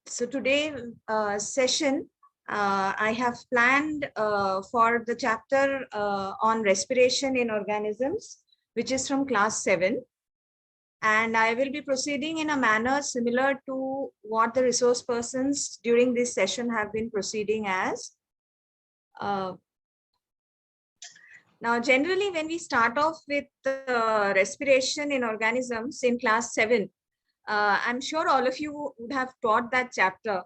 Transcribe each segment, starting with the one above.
So today session, I have planned for the chapter on respiration in organisms, which is from class 7. And I will be proceeding in a manner similar to what the resource persons during this session have been proceeding as. Now, generally, when we start off with respiration in organisms in class 7, I'm sure all of you would have taught that chapter.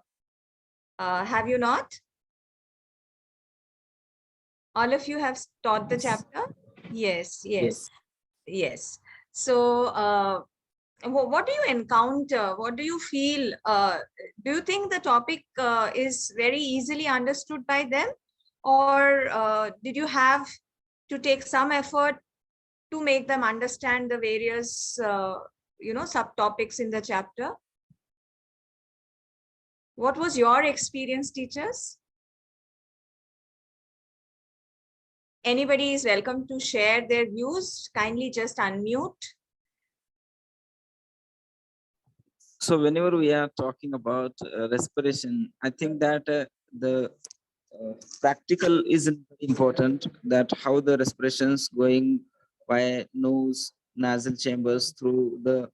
Have you not? All of you have taught the chapter? Yes. So, what do you encounter? What do you feel? Do you think the topic is very easily understood by them? Or did you have to take some effort to make them understand the various, subtopics in the chapter? What was your experience, teachers? Anybody is welcome to share their views. Kindly just unmute. So whenever we are talking about respiration, I think that the practical is important, that how the respirations going by nose, nasal chambers through the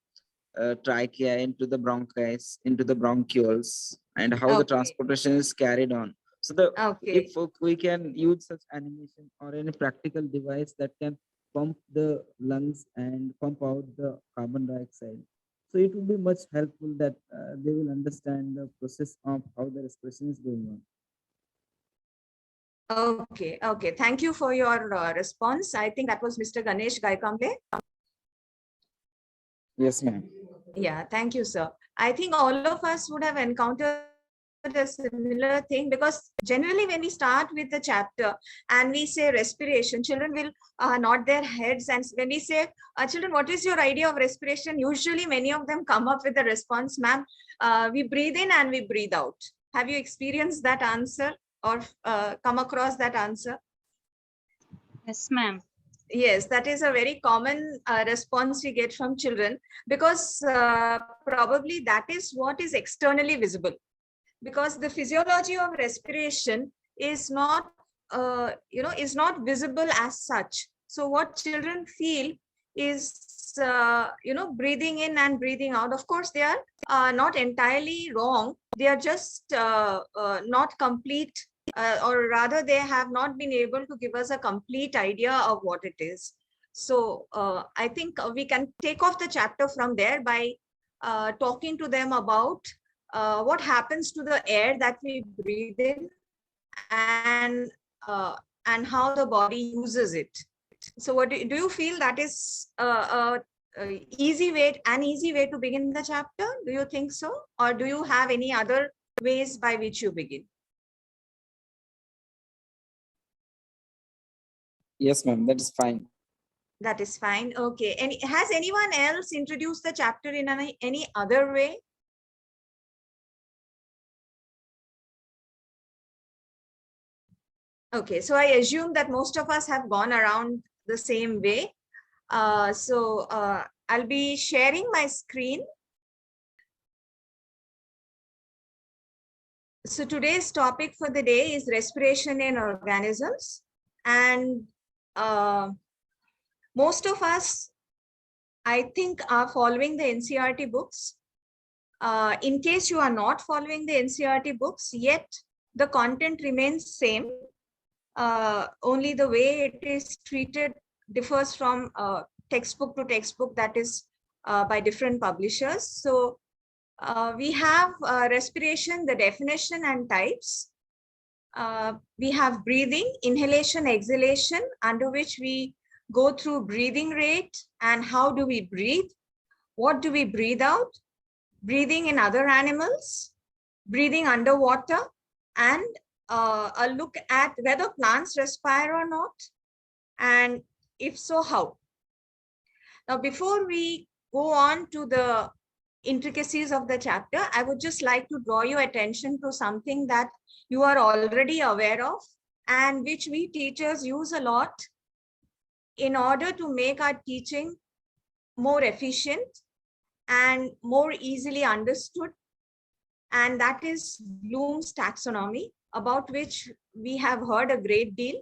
trachea into the bronchus, into the bronchioles, and how the transportation is carried on. So if we can use such animation or any practical device that can pump the lungs and pump out the carbon dioxide, so it will be much helpful that they will understand the process of how the respiration is going on. Okay. Thank you for your response. I think that was Mr. Ganesh Gaikamble. Yes, ma'am. Yeah, thank you, sir. I think all of us would have encountered a similar thing, because generally when we start with the chapter and we say respiration, children will nod their heads, and when we say, children, what is your idea of respiration? Usually many of them come up with the response, ma'am, we breathe in and we breathe out. Have you experienced that answer or come across that answer? Yes, ma'am. Yes, that is a very common response we get from children, because probably that is what is externally visible. Because the physiology of respiration is not, is not visible as such. So what children feel is, breathing in and breathing out. Of course, they are not entirely wrong. They are just not complete, or rather they have not been able to give us a complete idea of what it is. So I think we can take off the chapter from there by talking to them about what happens to the air that we breathe in, and how the body uses it. So what do you feel that is an easy way to begin the chapter? Do you think so? Or do you have any other ways by which you begin? Yes, ma'am, that is fine. That is fine. Okay. And has anyone else introduced the chapter in any other way? Okay, so I assume that most of us have gone around the same way. I'll be sharing my screen. So today's topic for the day is respiration in organisms. And most of us, I think, are following the NCERT books. In case you are not following the NCERT books, yet the content remains same. Only the way it is treated differs from textbook to textbook, that is by different publishers. So we have respiration, the definition and types. We have breathing, inhalation, exhalation, under which we go through breathing rate and how do we breathe, what do we breathe out, breathing in other animals, breathing underwater, and a look at whether plants respire or not, and if so, how. Now, before we go on to the intricacies of the chapter, I would just like to draw your attention to something that you are already aware of and which we teachers use a lot in order to make our teaching more efficient and more easily understood and that is Bloom's taxonomy, about which we have heard a great deal.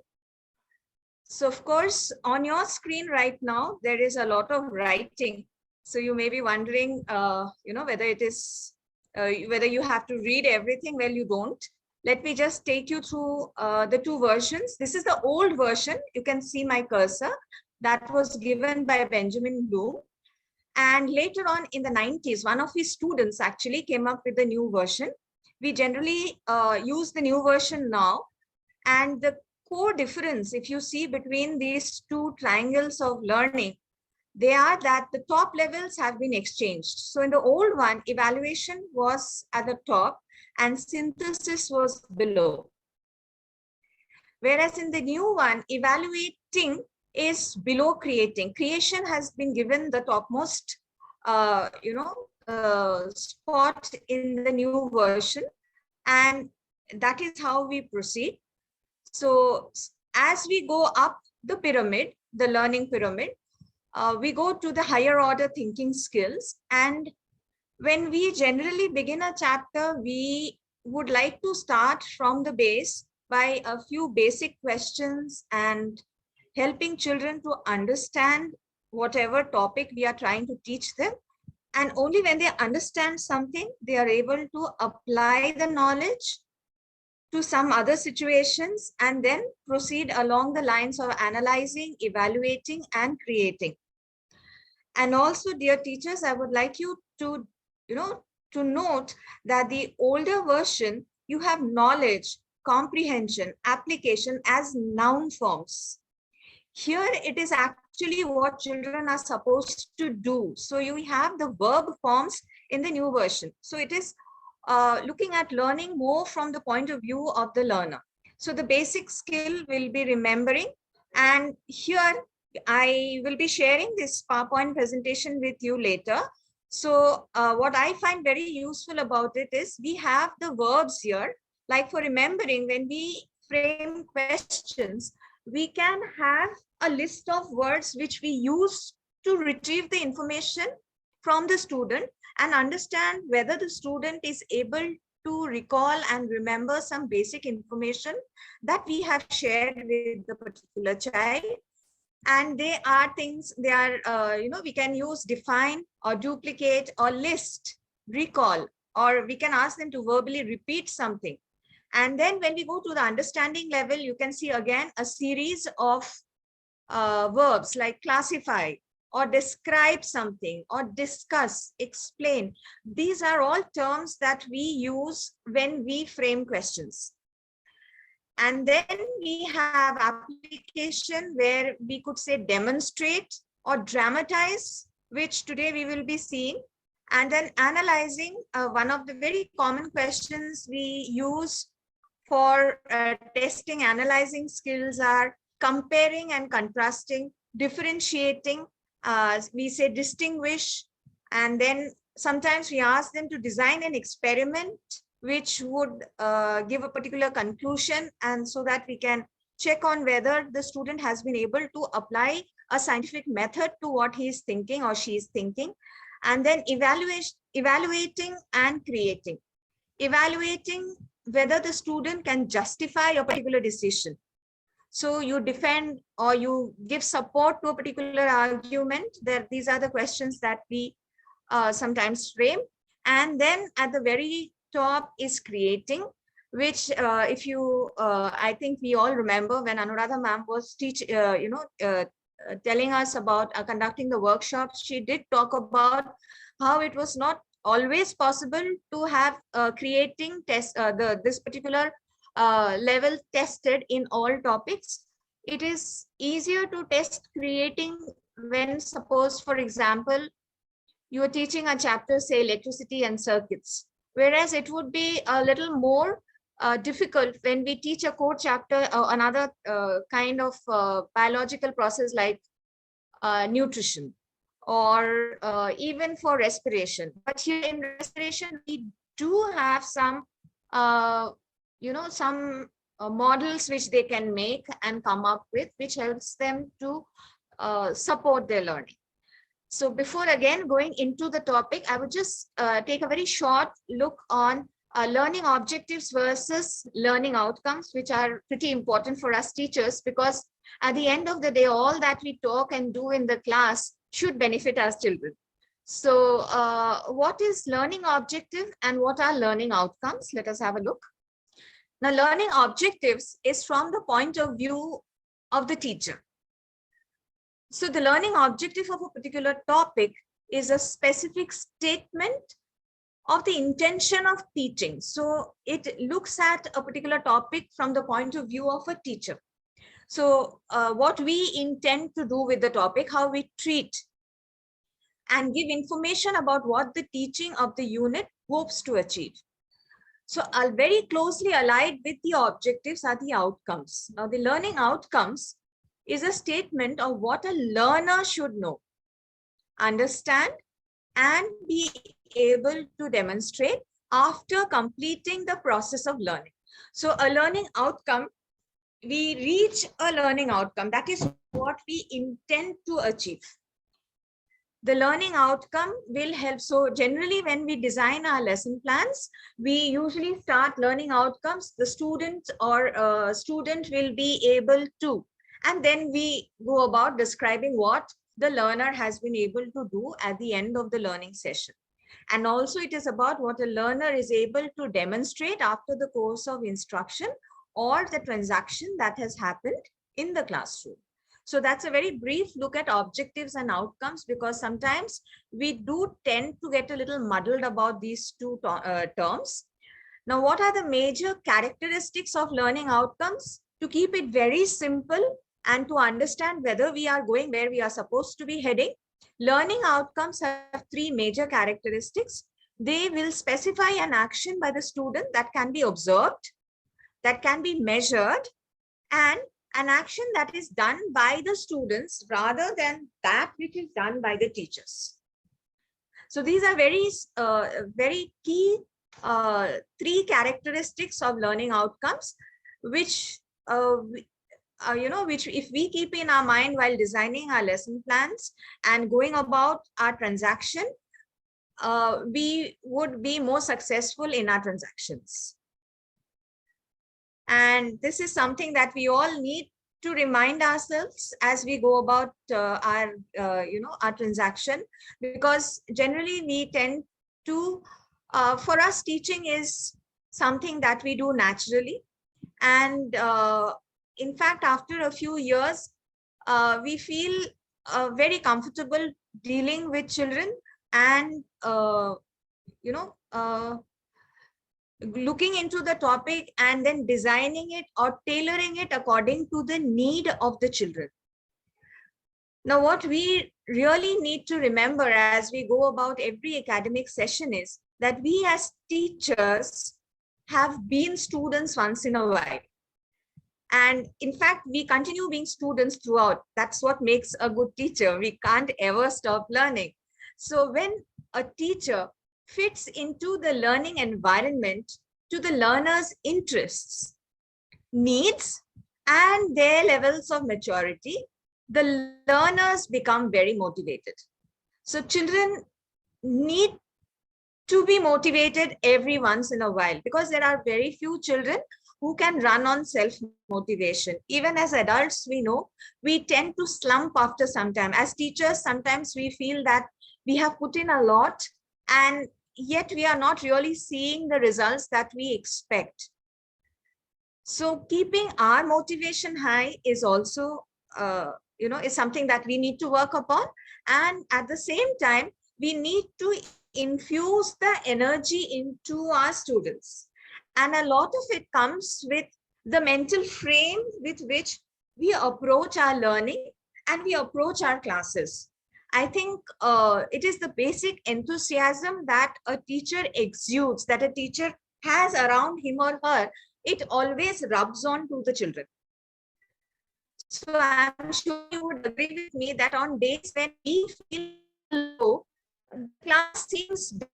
So of course, on your screen right now, there is a lot of writing. So you may be wondering, whether it is, whether you have to read everything. Well, you don't. Let me just take you through the two versions. This is the old version. You can see my cursor. That was given by Benjamin Bloom. And later on in the 90s, one of his students actually came up with the new version. We generally use the new version now. And the core difference, if you see between these two triangles of learning, they are that the top levels have been exchanged. So in the old one, evaluation was at the top and synthesis was below. Whereas in the new one, evaluating is below creating. Creation has been given the topmost, spot in the new version, and that is how we proceed. So as we go up the pyramid, the learning pyramid, we go to the higher order thinking skills. And when we generally begin a chapter, we would like to start from the base by a few basic questions and helping children to understand whatever topic we are trying to teach them. And only when they understand something, they are able to apply the knowledge to some other situations and then proceed along the lines of analyzing, evaluating, and creating. And also, dear teachers, I would like you to, to note that the older version, you have knowledge, comprehension, application as noun forms. Here it is actually what children are supposed to do. So you have the verb forms in the new version. So it is looking at learning more from the point of view of the learner. So the basic skill will be remembering. And here I will be sharing this PowerPoint presentation with you later. So what I find very useful about it is we have the verbs here. Like for remembering, when we frame questions, we can have a list of words which we use to retrieve the information from the student and understand whether the student is able to recall and remember some basic information that we have shared with the particular child. And they are things, they are, we can use define or duplicate or list, recall, or we can ask them to verbally repeat something. And then when we go to the understanding level, you can see again a series of verbs like classify or describe something or discuss, explain. These are all terms that we use when we frame questions. And then we have application where we could say demonstrate or dramatize, which today we will be seeing. And then analyzing, one of the very common questions we use for testing, analyzing skills are comparing and contrasting, differentiating, we say distinguish, and then sometimes we ask them to design an experiment which would give a particular conclusion, and so that we can check on whether the student has been able to apply a scientific method to what he is thinking or she is thinking. And then evaluating and creating. Evaluating whether the student can justify a particular decision. So you defend or you give support to a particular argument. These are the questions that we sometimes frame. And then at the very top is creating, which if you, I think we all remember when Anuradha ma'am was telling us about conducting the workshops, she did talk about how it was not always possible to have creating test, this particular level tested in all topics. It is easier to test creating when, suppose, for example, you are teaching a chapter, say electricity and circuits, whereas it would be a little more difficult when we teach a core chapter, another kind of biological process like nutrition, or even for respiration. But here in respiration, we do have some, some models which they can make and come up with, which helps them to support their learning. So before again going into the topic, I would just take a very short look on learning objectives versus learning outcomes, which are pretty important for us teachers, because at the end of the day, all that we talk and do in the class should benefit our children. So what is learning objective and what are learning outcomes? Let us have a look. Now, learning objectives is from the point of view of the teacher. So the learning objective of a particular topic is a specific statement of the intention of teaching. So it looks at a particular topic from the point of view of a teacher. So what we intend to do with the topic, how we treat and give information about what the teaching of the unit hopes to achieve. So very closely allied with the objectives are the outcomes. Now, the learning outcomes is a statement of what a learner should know, understand, and be able to demonstrate after completing the process of learning. So a learning outcome, we reach a learning outcome. That is what we intend to achieve. The learning outcome will help. So generally, when we design our lesson plans, we usually start learning outcomes. The student or student will be able to, and then we go about describing what the learner has been able to do at the end of the learning session. And also it is about what a learner is able to demonstrate after the course of instruction or the transaction that has happened in the classroom. So that's a very brief look at objectives and outcomes, because sometimes we do tend to get a little muddled about these two terms. Now, what are the major characteristics of learning outcomes? To keep it very simple and to understand whether we are going where we are supposed to be heading, learning outcomes have three major characteristics. They will specify an action by the student that can be observed, that can be measured, and an action that is done by the students rather than that which is done by the teachers. So these are very key three characteristics of learning outcomes, which which if we keep in our mind while designing our lesson plans and going about our transaction, we would be more successful in our transactions. And this is something that we all need to remind ourselves as we go about our transaction, because generally we tend to, for us, teaching is something that we do naturally. And in fact, after a few years, we feel very comfortable dealing with children and, looking into the topic and then designing it or tailoring it according to the need of the children. Now, what we really need to remember as we go about every academic session is that we as teachers have been students once in a while. And in fact, we continue being students throughout. That's what makes a good teacher. We can't ever stop learning. So when a teacher fits into the learning environment to the learner's interests, needs, and their levels of maturity, the learners become very motivated. So children need to be motivated every once in a while, because there are very few children who can run on self-motivation. Even as adults, we know we tend to slump after some time. As teachers, sometimes we feel that we have put in a lot and yet we are not really seeing the results that we expect. So keeping our motivation high is also, is something that we need to work upon. And at the same time, we need to infuse the energy into our students. And a lot of it comes with the mental frame with which we approach our learning and we approach our classes. I think it is the basic enthusiasm that a teacher exudes, that a teacher has around him or her. It always rubs on to the children. So I'm sure you would agree with me that on days when we feel low, the class seems dull.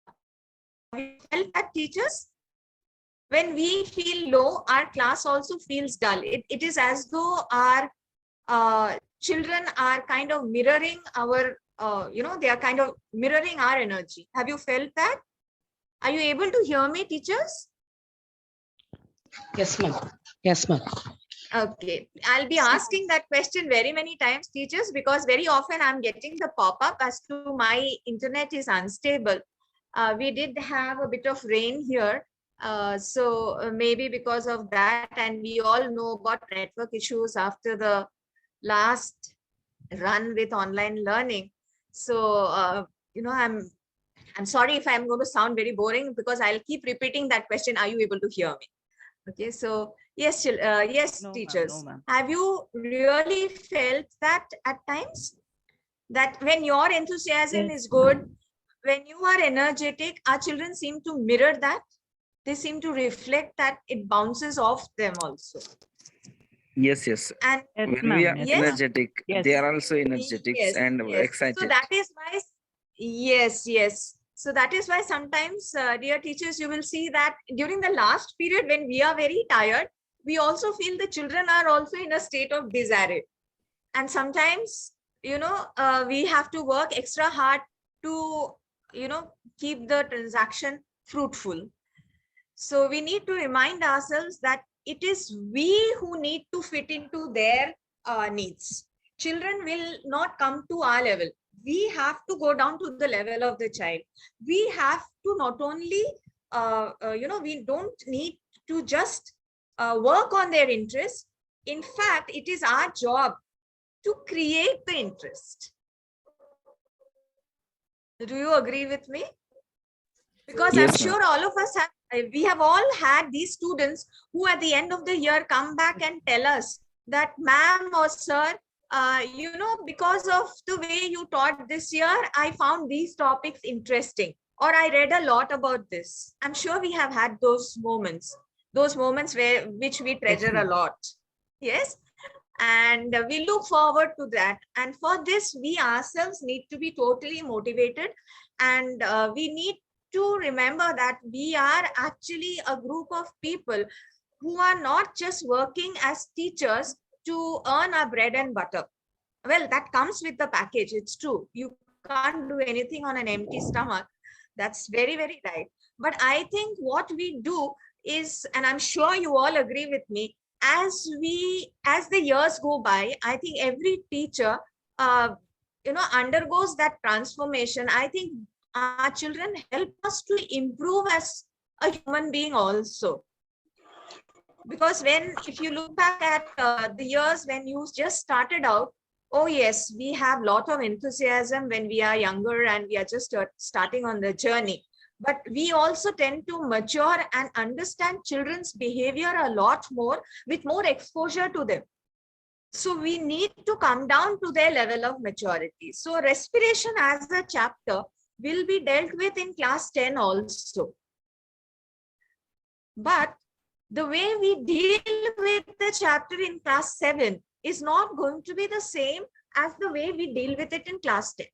Have you felt that, teachers? When we feel low, our class also feels dull. It is as though our children are kind of mirroring our, they are kind of mirroring our energy. Have you felt that? Are you able to hear me, teachers? Yes, ma'am. Yes, ma'am. Okay, I'll be asking that question very many times, teachers, because very often I'm getting the pop-up as to my internet is unstable. We did have a bit of rain here. So maybe because of that, and we all know about network issues after the last run with online learning. So, I'm sorry if I'm going to sound very boring because I'll keep repeating that question. Are you able to hear me? Okay, so yes, yes, No, ma'am. teachers. No, ma'am. Have you really felt that at times? That when your enthusiasm Yes, is good, when you are energetic, our children seem to mirror that. They seem to reflect that it bounces off them also. Yes, yes. And Yes, When we ma'am. are Yes, yes, ma'am. energetic, Yes. they are also energetic yes, and yes. So excited. that is why, yes, yes. So that is why sometimes, dear teachers, you will see that during the last period when we are very tired, we also feel the children are also in a state of disarray. And sometimes, we have to work extra hard to, keep the transaction fruitful. So we need to remind ourselves that it is we who need to fit into their needs. Children will not come to our level. We have to go down to the level of the child. We have to not only, we don't need to just work on their interests. In fact, it is our job to create the interest. Do you agree with me? Because I'm Yes, ma'am. sure all of us we have all had these students who at the end of the year come back and tell us that, ma'am or sir, because of the way you taught this year, I found these topics interesting, or I read a lot about this. I'm sure we have had those moments which we treasure a ma'am. lot. Yes. And we look forward to that. And for this, we ourselves need to be totally motivated. And we need to remember that we are actually a group of people who are not just working as teachers to earn our bread and butter. Well, that comes with the package. It's true. You can't do anything on an empty stomach. That's very, very right. But I think what we do is, and I'm sure you all agree with me, as the years go by, I think every teacher, undergoes that transformation. I think our children help us to improve as a human being also. Because if you look back at the years when you just started out, oh yes, we have a lot of enthusiasm when we are younger and we are just starting on the journey. But we also tend to mature and understand children's behavior a lot more with more exposure to them. So we need to come down to their level of maturity. So respiration as a chapter will be dealt with in class 10 also. But the way we deal with the chapter in class 7 is not going to be the same as the way we deal with it in class 10.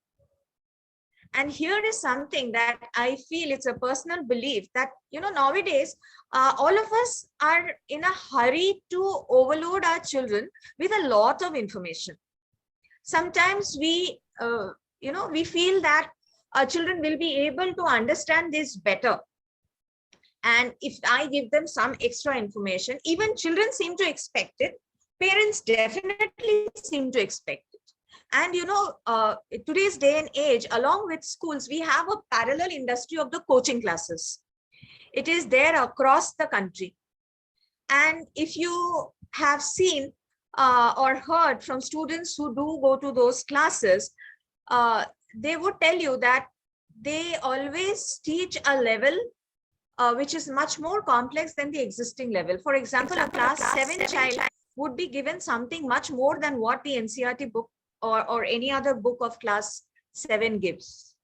And here is something that I feel, it's a personal belief that, nowadays, all of us are in a hurry to overload our children with a lot of information. Sometimes we feel that our children will be able to understand this better. And if I give them some extra information, even children seem to expect it. Parents definitely seem to expect it. And today's day and age, along with schools, we have a parallel industry of the coaching classes. It is there across the country. And if you have seen or heard from students who do go to those classes, they would tell you that they always teach a level which is much more complex than the existing level. For example, a class 7 child would be given something much more than what the NCERT book or any other book of class 7 gives.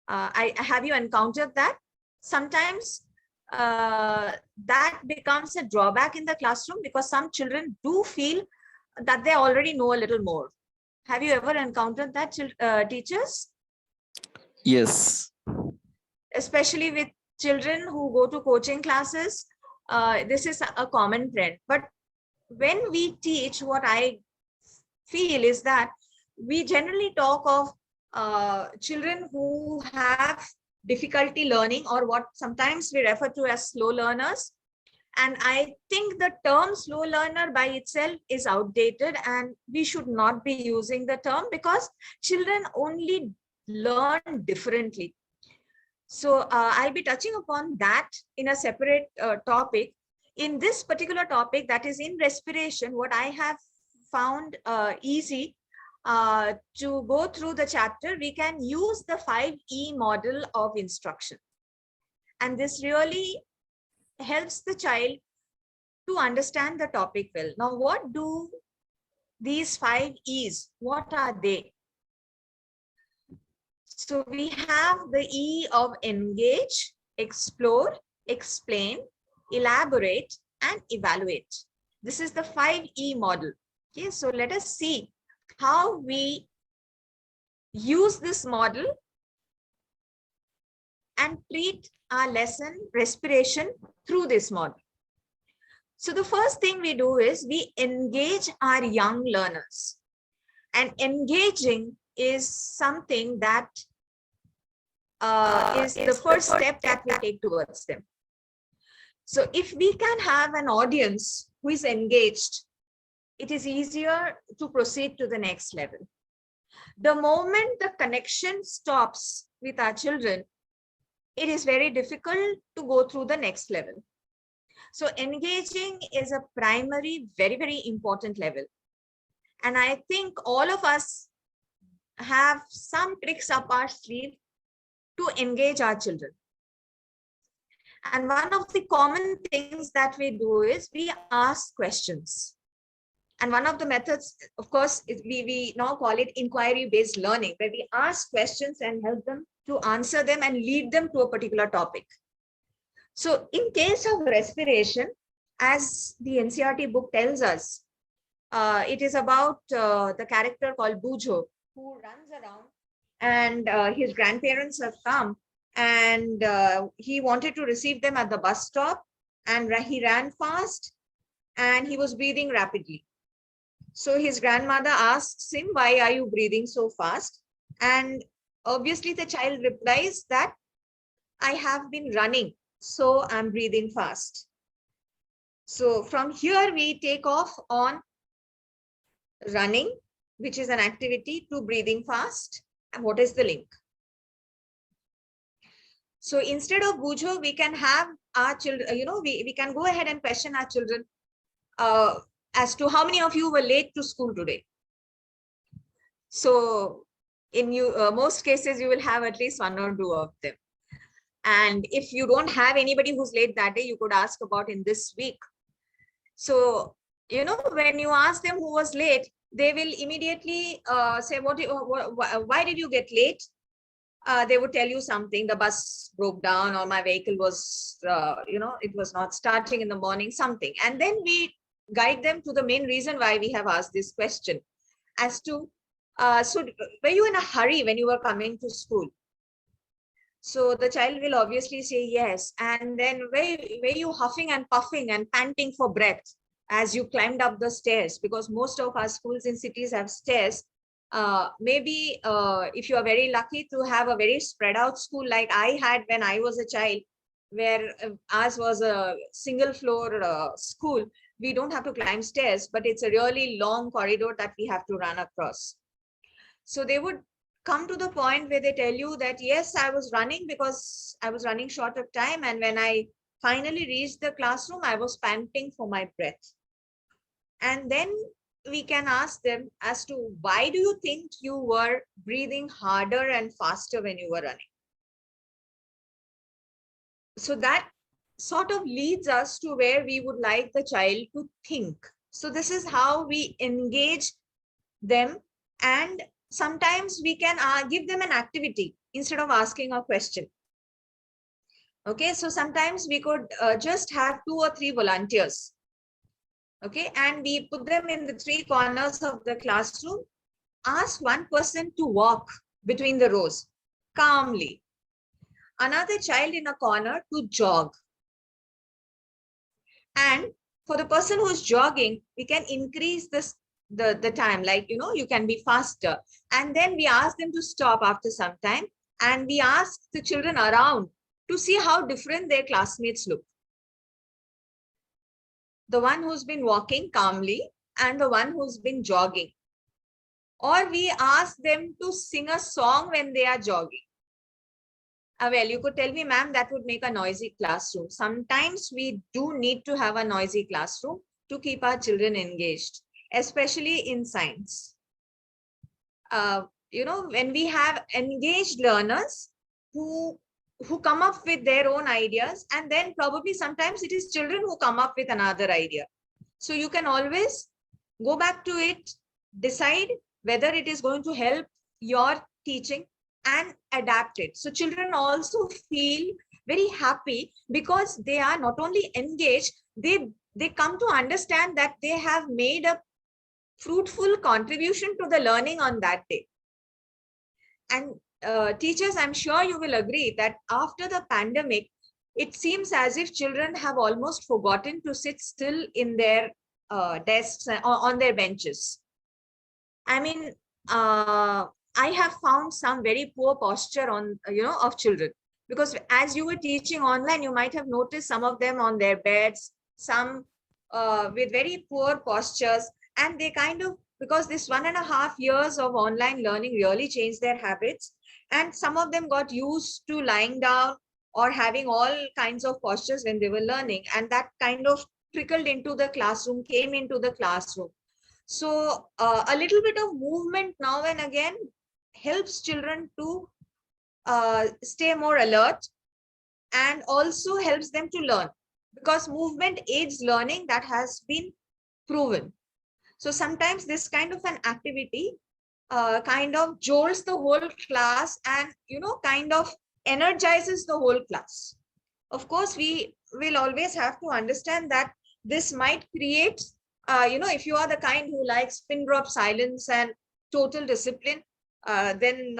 Have you encountered that? Sometimes that becomes a drawback in the classroom because some children do feel that they already know a little more. Have you ever encountered that, teachers? Yes. Especially with children who go to coaching classes, this is a common trend. But when we teach, what I feel is that we generally talk of children who have difficulty learning, or what sometimes we refer to as slow learners. And I think the term slow learner by itself is outdated, and we should not be using the term because children only learn differently. So I'll be touching upon that in a separate topic. In this particular topic, that is in respiration, what I have found easy to go through the chapter, we can use the 5E model of instruction. And this really helps the child to understand the topic well. Now, what do these 5 E's, what are they? So we have the E of engage, explore, explain, elaborate, and evaluate. This is the 5E model. Okay, so let us see how we use this model and treat our lesson respiration through this model. So the first thing we do is we engage our young learners, and engaging is something that is the first step that we take towards them. So if we can have an audience who is engaged, it is easier to proceed to the next level. The moment the connection stops with our children, it is very difficult to go through the next level. So engaging is a primary, very, very important level. And I think all of us have some tricks up our sleeve to engage our children. And one of the common things that we do is we ask questions. And one of the methods, of course, is we now call it inquiry-based learning, where we ask questions and help them to answer them and lead them to a particular topic. So in case of respiration, as the NCERT book tells us, it is about the character called Bujo, who runs around, and his grandparents have come, and he wanted to receive them at the bus stop, and he ran fast and he was breathing rapidly. So his grandmother asks him, why are you breathing so fast? And obviously the child replies that I have been running, so I'm breathing fast. So from here we take off on running, which is an activity, to breathing fast. And what is the link? So instead of Bujo, we can have our children, we can go ahead and question our children as to how many of you were late to school today. So in most cases, you will have at least 1 or 2 of them. And if you don't have anybody who's late that day, you could ask about in this week. So, when you ask them who was late, they will immediately say, why did you get late? They would tell you something, the bus broke down, or my vehicle was, it was not starting in the morning, something. And then we guide them to the main reason why we have asked this question as to, so were you in a hurry when you were coming to school? So the child will obviously say yes. And then were you huffing and puffing and panting for breath as you climbed up the stairs? Because most of our schools in cities have stairs. Maybe if you are very lucky to have a very spread out school like I had when I was a child, where ours was a single floor school, we don't have to climb stairs, but it's a really long corridor that we have to run across. So they would come to the point where they tell you that, yes, I was running because I was running short of time. And when I finally reached the classroom, I was panting for my breath. And then we can ask them as to, why do you think you were breathing harder and faster when you were running? So that sort of leads us to where we would like the child to think. So this is how we engage them. And sometimes we can give them an activity instead of asking a question. Okay, so sometimes we could just have 2 or 3 volunteers. Okay, and we put them in the 3 corners of the classroom. Ask one person to walk between the rows calmly. Another child in a corner to jog. And for the person who's jogging, we can increase the time, like, you can be faster. And then we ask them to stop after some time. And we ask the children around to see how different their classmates look. the one who's been walking calmly and the one who's been jogging. Or we ask them to sing a song when they are jogging. Well, you could tell me, ma'am, that would make a noisy classroom. Sometimes we do need to have a noisy classroom to keep our children engaged, especially in science. When we have engaged learners who come up with their own ideas, and then probably sometimes it is children who come up with another idea. So you can always go back to it, decide whether it is going to help your teaching and adapt it. So children also feel very happy because they are not only engaged, they come to understand that they have made a fruitful contribution to the learning on that day. And teachers, I'm sure you will agree that after the pandemic, it seems as if children have almost forgotten to sit still in their desks or on their benches. I mean, I have found some very poor posture on, of children, because as you were teaching online, you might have noticed some of them on their beds, some with very poor postures, and they kind of, because this 1.5 years of online learning really changed their habits, and some of them got used to lying down or having all kinds of postures when they were learning, and that kind of trickled into the classroom, came into the classroom. So a little bit of movement now and again helps children to stay more alert and also helps them to learn, because movement aids learning, that has been proven. So sometimes this kind of an activity kind of jolts the whole class and, kind of energizes the whole class. Of course, we will always have to understand that this might create, if you are the kind who likes pin drop silence and total discipline, then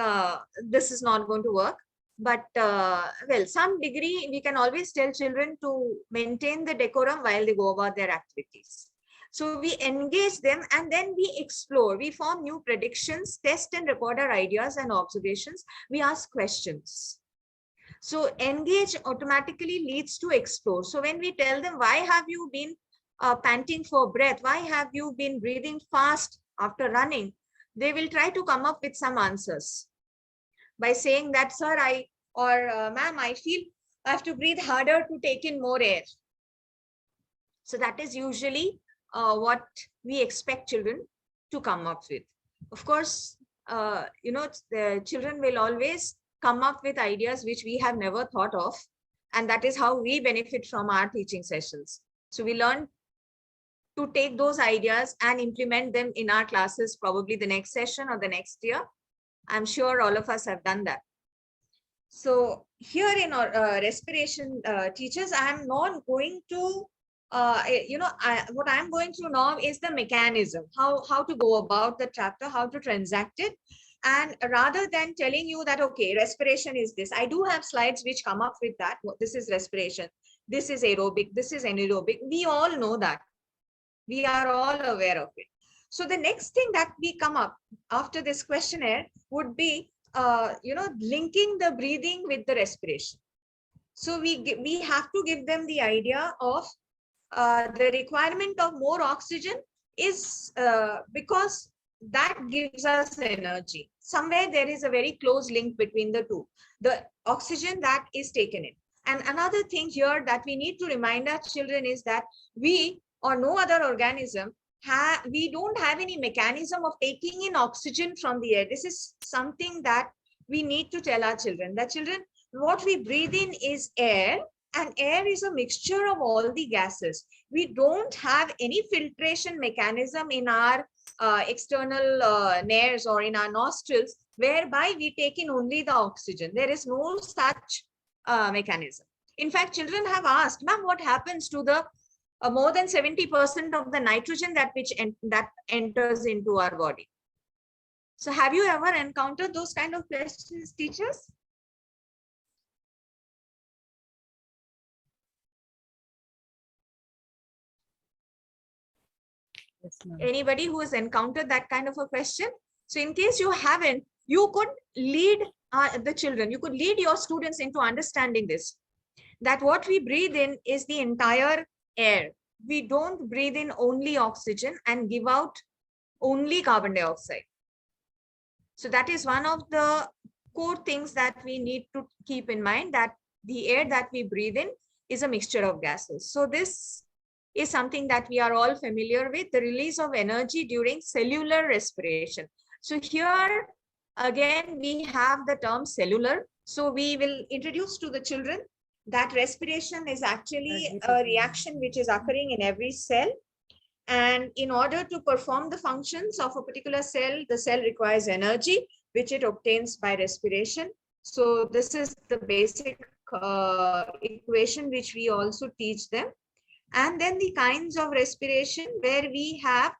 this is not going to work. But well, some degree, we can always tell children to maintain the decorum while they go about their activities. So we engage them and then we explore, we form new predictions, test and record our ideas and observations. We ask questions. So engage automatically leads to explore. So when we tell them, why have you been panting for breath? Why have you been breathing fast after running? They will try to come up with some answers by saying that, sir, ma'am, I feel I have to breathe harder to take in more air. So that is usually what we expect children to come up with. Of course, the children will always come up with ideas which we have never thought of. And that is how we benefit from our teaching sessions. So we learn to take those ideas and implement them in our classes, probably the next session or the next year. I'm sure all of us have done that. So here in our respiration teachers, I am not going to, what I'm going through now is the mechanism, how to go about the chapter, how to transact it. And rather than telling you that, okay, respiration is this, I do have slides which come up with that. This is respiration, this is aerobic, this is anaerobic. We all know that. We are all aware of it. So the next thing that we come up after this questionnaire would be, linking the breathing with the respiration. So we have to give them the idea of the requirement of more oxygen is because that gives us energy. Somewhere there is a very close link between the two, the oxygen that is taken in. And another thing here that we need to remind our children is that we or no other organism, we don't have any mechanism of taking in oxygen from the air. This is something that we need to tell our children. That children, what we breathe in is air, and air is a mixture of all the gases. We don't have any filtration mechanism in our external nares or in our nostrils, whereby we take in only the oxygen. There is no such mechanism. In fact, children have asked, ma'am, what happens to the more than 70% of the nitrogen that enters into our body? So have you ever encountered those kind of questions, teachers? Yes, ma'am. Anybody who has encountered that kind of a question? So in case you haven't, you could lead the children, you could lead your students into understanding this, that what we breathe in is the entire air. we don't breathe in only oxygen and give out only carbon dioxide. So that is one of the core things that we need to keep in mind, that the air that we breathe in is a mixture of gases. So this is something that we are all familiar with, the release of energy during cellular respiration. So here again, we have the term cellular. So we will introduce to the children that respiration is actually a reaction which is occurring in every cell. And in order to perform the functions of a particular cell, the cell requires energy, which it obtains by respiration. So this is the basic equation which we also teach them. And then the kinds of respiration, where we have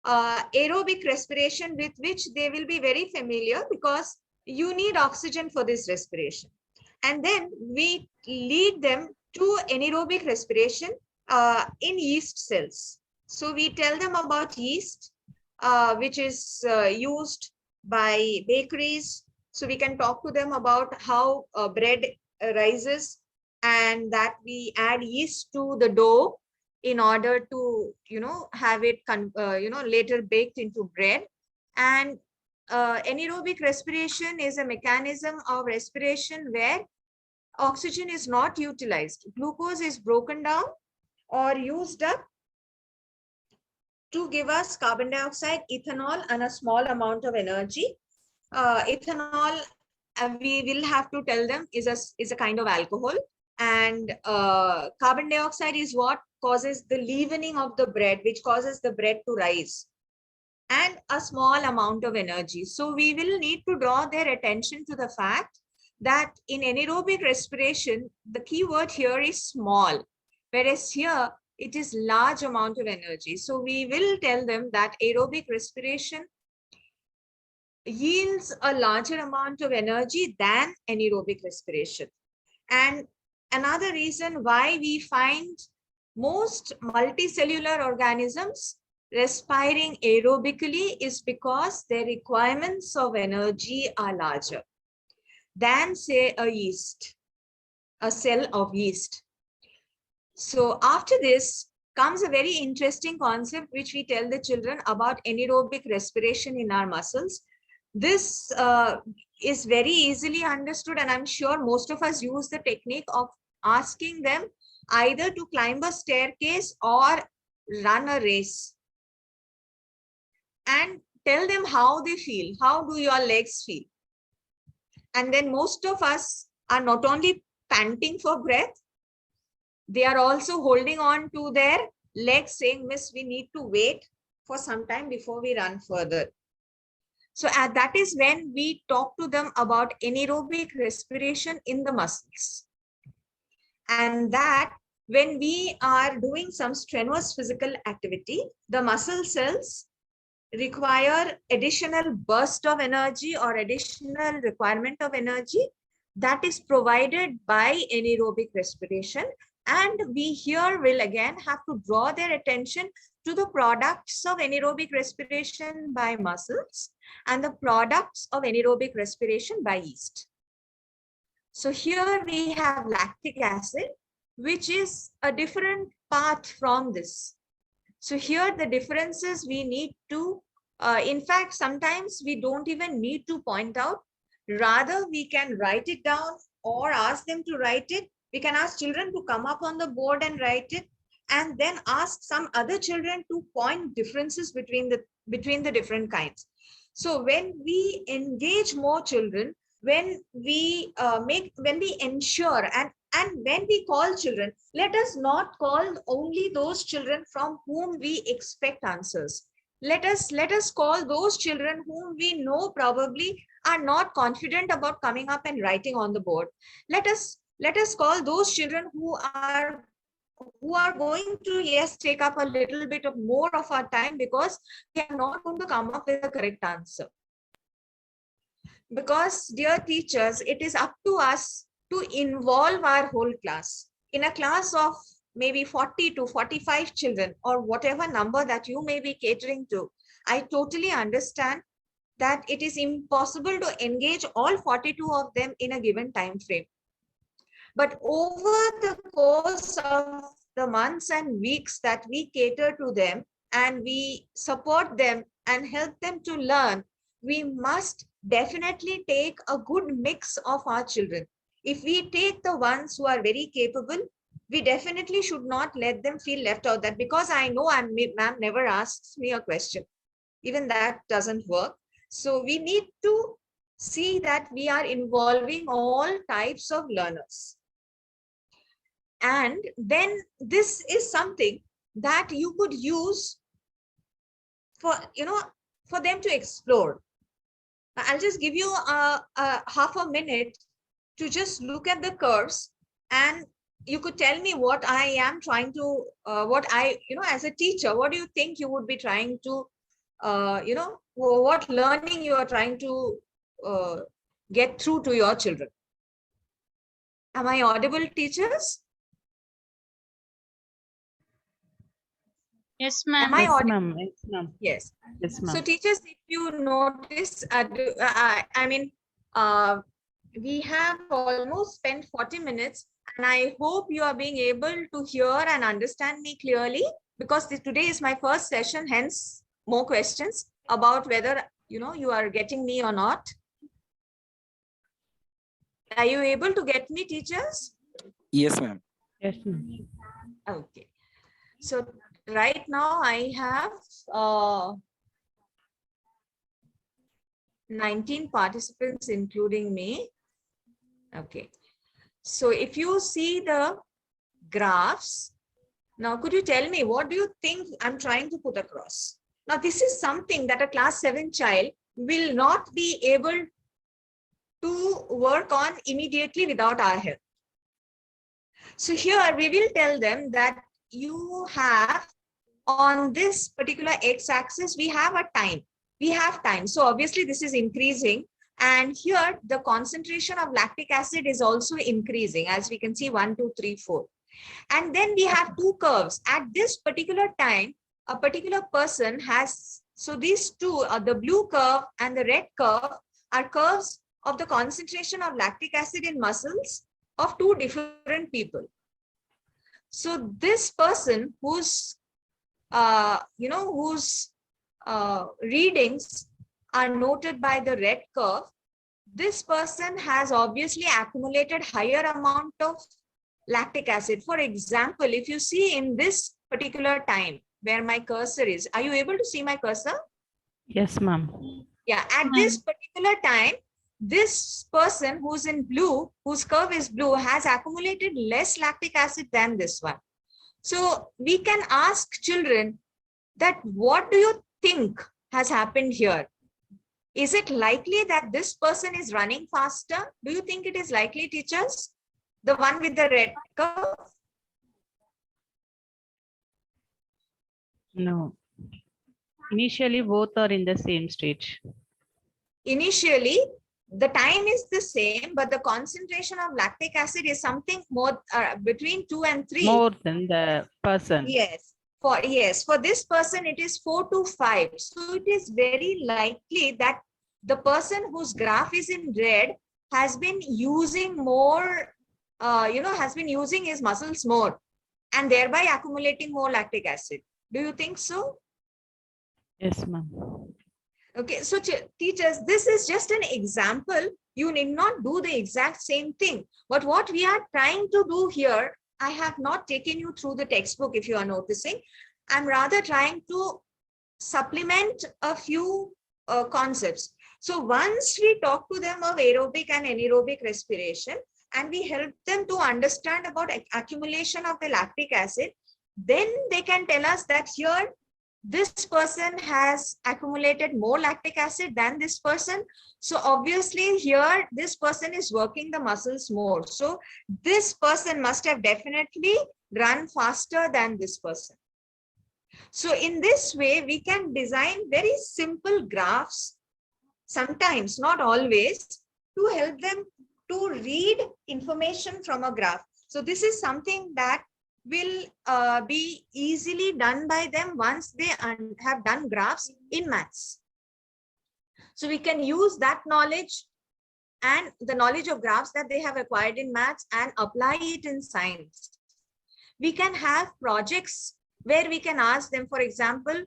aerobic respiration, with which they will be very familiar because you need oxygen for this respiration. And then we lead them to anaerobic respiration in yeast cells. So we tell them about yeast, which is used by bakeries. So we can talk to them about how bread rises, and that we add yeast to the dough in order to, have it, later baked into bread. And anaerobic respiration is a mechanism of respiration where oxygen is not utilized. Glucose is broken down or used up to give us carbon dioxide, ethanol, and a small amount of energy. Ethanol, we will have to tell them, is a kind of alcohol. And carbon dioxide is what causes the leavening of the bread, which causes the bread to rise, and a small amount of energy. So we will need to draw their attention to the fact that in anaerobic respiration, the key word here is small, whereas here it is large amount of energy. So we will tell them that aerobic respiration yields a larger amount of energy than anaerobic respiration. And another reason why we find most multicellular organisms respiring aerobically is because their requirements of energy are larger than, say, a cell of yeast. So after this comes a very interesting concept which we tell the children about anaerobic respiration in our muscles. This is very easily understood, and I'm sure most of us use the technique of asking them either to climb a staircase or run a race, and tell them how they feel. How do your legs feel? And then most of us are not only panting for breath, they are also holding on to their legs, saying, "Miss, we need to wait for some time before we run further." So that is when we talk to them about anaerobic respiration in the muscles. And that when we are doing some strenuous physical activity, the muscle cells require additional burst of energy or additional requirement of energy that is provided by anaerobic respiration. And we here will again have to draw their attention to the products of anaerobic respiration by muscles and the products of anaerobic respiration by yeast. So here we have lactic acid, which is a different path from this. So here the differences we need to, in fact, sometimes we don't even need to point out. Rather, we can write it down or ask them to write it. We can ask children to come up on the board and write it, and then ask some other children to point differences between the different kinds. So when we engage more children, when we ensure and when we call children, let us not call only those children from whom we expect answers. Let us call those children whom we know probably are not confident about coming up and writing on the board. Let us call those children who are going to, yes, take up a little bit of more of our time because we are not going to come up with a correct answer. Because, dear teachers, it is up to us to involve our whole class. In a class of maybe 40 to 45 children or whatever number that you may be catering to, I totally understand that it is impossible to engage all 42 of them in a given time frame. But over the course of the months and weeks that we cater to them and we support them and help them to learn, we must definitely take a good mix of our children. If we take the ones who are very capable, we definitely should not let them feel left out. That because I know ma'am never asks me a question, even that doesn't work. So we need to see that we are involving all types of learners. And then this is something that you could use for, for them to explore. I'll just give you a half a minute to just look at the curves, and you could tell me what I am trying to, as a teacher, what do you think you would be trying to, what learning you are trying to get through to your children. Am I audible, teachers? Yes, ma'am. Am I Yes, audible? ma'am. Yes, ma'am. Yes. Yes, So ma'am. teachers, if you notice, we have almost spent 40 minutes, and I hope you are being able to hear and understand me clearly, because today is my first session, hence more questions about whether, you are getting me or not. Are you able to get me, teachers? Yes, ma'am. Yes, ma'am. Okay. So right now I have 19 participants, including me. Okay. So if you see the graphs, now could you tell me, what do you think I'm trying to put across? Now, this is something that a class 7 child will not be able to work on immediately without our help. So here we will tell them that you have on this particular x-axis, we have a time. We have time. So obviously this is increasing. And here the concentration of lactic acid is also increasing, as we can see 1, 2, 3, 4. And then we have two curves. At this particular time, a particular person has, so these two, the blue curve and the red curve, are curves of the concentration of lactic acid in muscles of two different people. So this person whose readings are noted by the red curve, this person has obviously accumulated higher amount of lactic acid. For example, if you see in this particular time where my cursor is, are you able to see my cursor? Yes, ma'am. Yeah, at this particular time, this person who's in blue, whose curve is blue, has accumulated less lactic acid than this one. So we can ask children that, what do you think has happened here? Is it likely that this person is running faster? Do you think it is likely, teachers? The one with the red curve? No. Initially, both are in the same stage. Initially, the time is the same, but the concentration of lactic acid is something more between 2 and 3. More than the person. Yes. For this person, it is 4 to 5. So it is very likely that the person whose graph is in red has been using more, has been using his muscles more, and thereby accumulating more lactic acid. Do you think so? Yes, ma'am. Okay, so teachers, this is just an example. You need not do the exact same thing. But what we are trying to do here, I have not taken you through the textbook, if you are noticing. I'm rather trying to supplement a few concepts. So once we talk to them of aerobic and anaerobic respiration, and we help them to understand about accumulation of the lactic acid, then they can tell us that here, this person has accumulated more lactic acid than this person. So obviously here, this person is working the muscles more. So this person must have definitely run faster than this person. So in this way, we can design very simple graphs, sometimes, not always, to help them to read information from a graph. So this is something that will be easily done by them once they have done graphs in maths. So we can use that knowledge and the knowledge of graphs that they have acquired in maths and apply it in science. We can have projects where we can ask them, for example,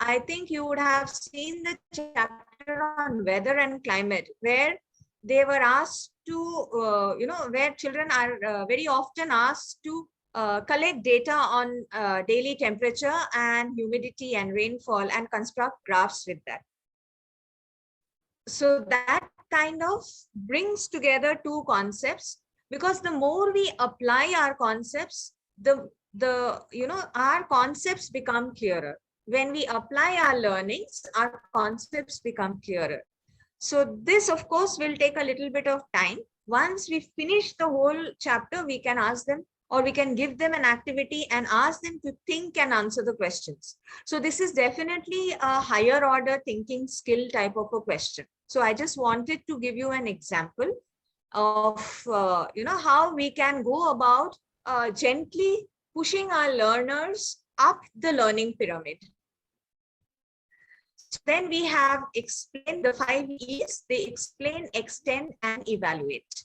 I think you would have seen the chapter on weather and climate, where they were asked to, where children are very often asked to collect data on daily temperature and humidity and rainfall and construct graphs with that. So that kind of brings together two concepts, because the more we apply our concepts, our concepts become clearer. When we apply our learnings, our concepts become clearer. So this, of course, will take a little bit of time. Once we finish the whole chapter, we can ask them, or we can give them an activity and ask them to think and answer the questions. So this is definitely a higher order thinking skill type of a question. So I just wanted to give you an example of how we can go about gently pushing our learners up the learning pyramid. So then we have explained the 5 E's. They explain, extend, and evaluate.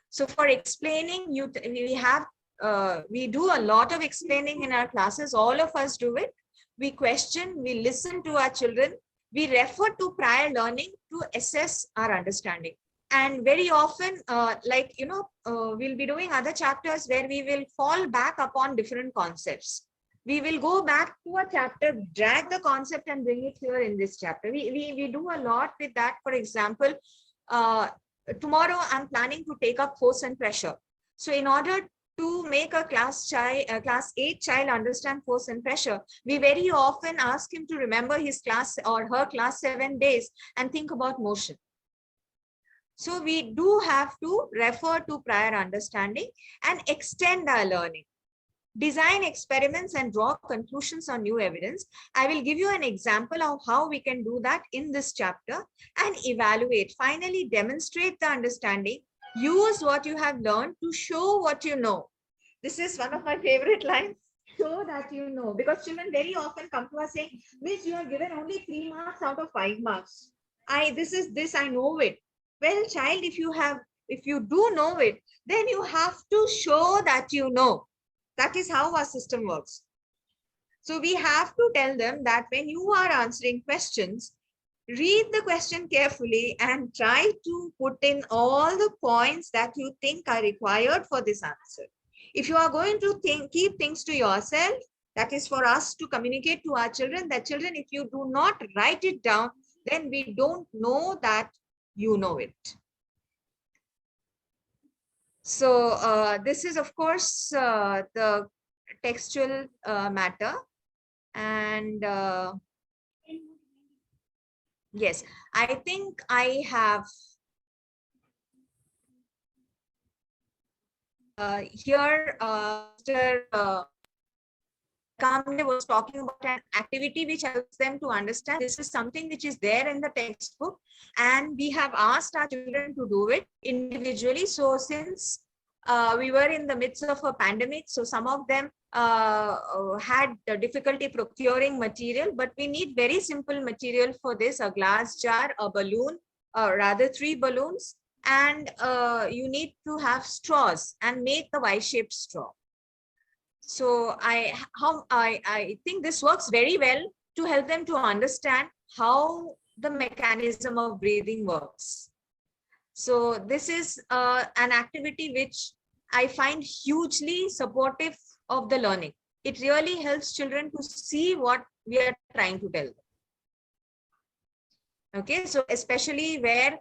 So for explaining, we do a lot of explaining in our classes. All of us do it. We question, we listen to our children. We refer to prior learning to assess our understanding. And very often, we'll be doing other chapters where we will fall back upon different concepts. We will go back to a chapter, drag the concept and bring it here in this chapter. We do a lot with that. For example, tomorrow I'm planning to take up force and pressure. So in order to make a class 8 child understand force and pressure, we very often ask him to remember his class or her class 7 days and think about motion. So we do have to refer to prior understanding and extend our learning. Design experiments and draw conclusions on new evidence. I will give you an example of how we can do that in this chapter. And evaluate. Finally, demonstrate the understanding. Use what you have learned to show what you know. This is one of my favorite lines. Show that you know. Because children very often come to us saying, Miss, you are given only 3 marks out of 5 marks. I know it. Well, child, if you do know it, then you have to show that you know. That is how our system works. So we have to tell them that when you are answering questions, read the question carefully and try to put in all the points that you think are required for this answer. If you are going to keep things to yourself, that is for us to communicate to our children that children, if you do not write it down, then we don't know that you know it. So this is, of course, the textual matter. And yes, I think I have here, Mr. Kamle was talking about an activity which helps them to understand. This is something which is there in the textbook, and we have asked our children to do it individually. So since we were in the midst of a pandemic, so some of them had difficulty procuring material, but we need very simple material for this: a glass jar, a balloon, rather 3 balloons, and you need to have straws and make the Y-shaped straw. So I think this works very well to help them to understand how the mechanism of breathing works. So this is an activity which I find hugely supportive of the learning. It really helps children to see what we are trying to tell them. Okay, so especially where,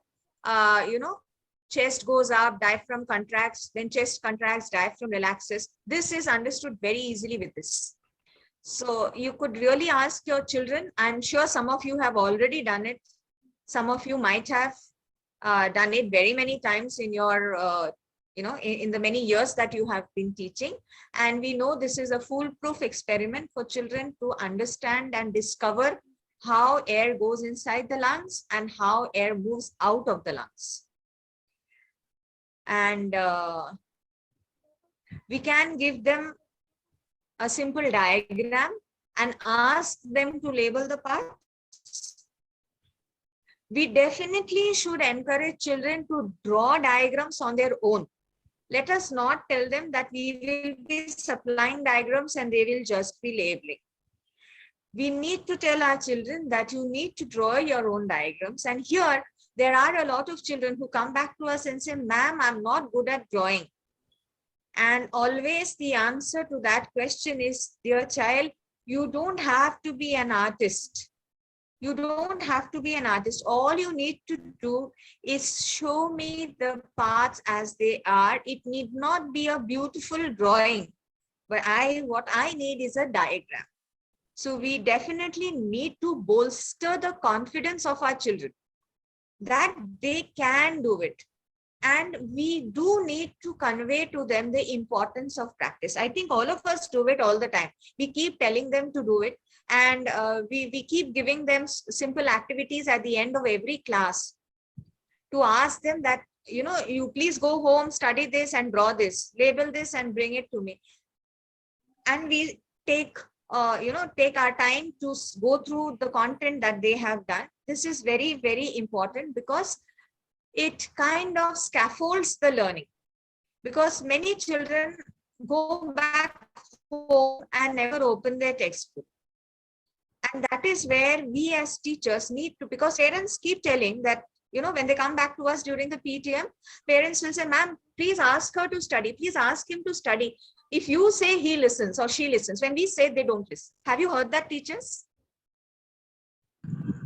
chest goes up, diaphragm contracts, then chest contracts, diaphragm relaxes. This is understood very easily with this. So you could really ask your children. I'm sure some of you have already done it. Some of you might have done it very many times in your, in the many years that you have been teaching. And we know this is a foolproof experiment for children to understand and discover how air goes inside the lungs and how air moves out of the lungs. And we can give them a simple diagram and ask them to label the parts. We definitely should encourage children to draw diagrams on their own. Let us not tell them that we will be supplying diagrams and they will just be labeling. We need to tell our children that you need to draw your own diagrams. And here, there are a lot of children who come back to us and say, ma'am, I'm not good at drawing. And always the answer to that question is, dear child, you don't have to be an artist. You don't have to be an artist. All you need to do is show me the parts as they are. It need not be a beautiful drawing, but what I need is a diagram. So we definitely need to bolster the confidence of our children that they can do it. And we do need to convey to them the importance of practice. I think all of us do it all the time. We keep telling them to do it. And we keep giving them simple activities at the end of every class to ask them that, you please go home, study this and draw this, label this and bring it to me. And we take our time to go through the content that they have done. This is very, very important because it kind of scaffolds the learning. Because many children go back home and never open their textbook. And that is where we as teachers need to, because parents keep telling that, when they come back to us during the PTM, parents will say, ma'am, please ask her to study. Please ask him to study. If you say he listens or she listens, when we say they don't listen. Have you heard that, teachers?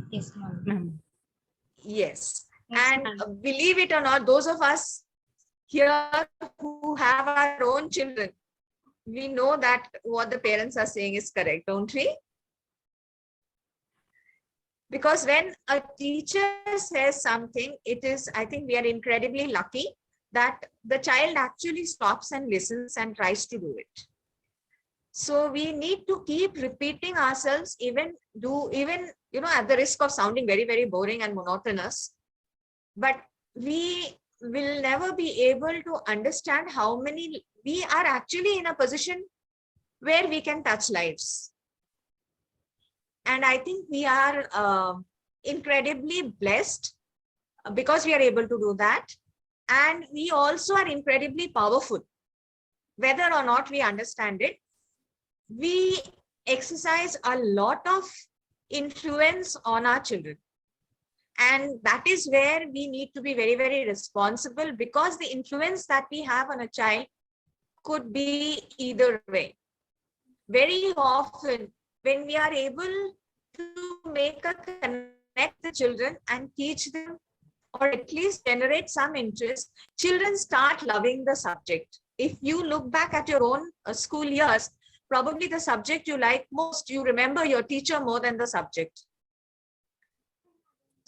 Yes, ma'am. Yes. Yes, And ma'am. believe it or not, those of us here who have our own children, we know that what the parents are saying is correct, don't we? Because when a teacher says something, I think we are incredibly lucky that the child actually stops and listens and tries to do it. So we need to keep repeating ourselves, even at the risk of sounding very, very boring and monotonous. But we will never be able to understand how many we are actually in a position where we can touch lives. And I think we are incredibly blessed because we are able to do that. And we also are incredibly powerful. Whether or not we understand it, we exercise a lot of influence on our children. And that is where we need to be very, very responsible, because the influence that we have on a child could be either way. Very often, when we are able to make a connect the children and teach them, or at least generate some interest, children start loving the subject. If you look back at your own school years, probably the subject you like most, you remember your teacher more than the subject.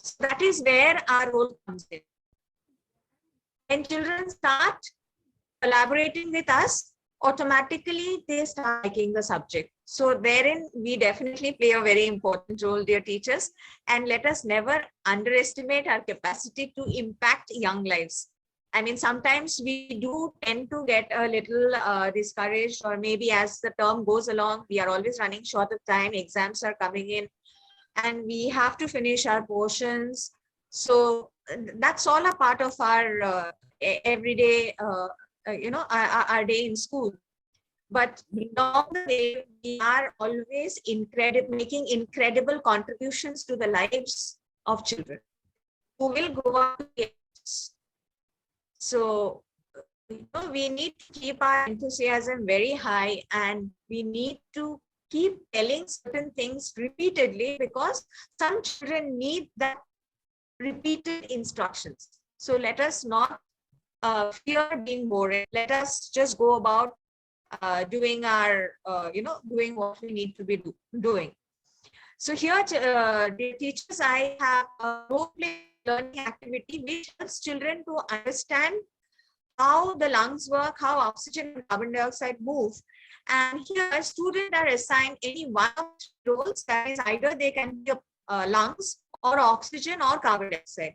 So that is where our role comes in. When children start collaborating with us, automatically they start liking the subject. So therein, we definitely play a very important role, dear teachers, and let us never underestimate our capacity to impact young lives. I mean, sometimes we do tend to get a little discouraged, or maybe as the term goes along, we are always running short of time, exams are coming in, and we have to finish our portions. So that's all a part of our everyday, our day in school. But along the way, we are always making incredible contributions to the lives of children who will grow up to be adults. So, we need to keep our enthusiasm very high, and we need to keep telling certain things repeatedly, because some children need that repeated instructions. So let us not fear being boring. Let us just go about doing our, doing what we need to be doing. So here, dear teachers, I have a role-play learning activity which helps children to understand how the lungs work, how oxygen and carbon dioxide move. And here, students are assigned any one of the roles. That is, either they can be lungs or oxygen or carbon dioxide.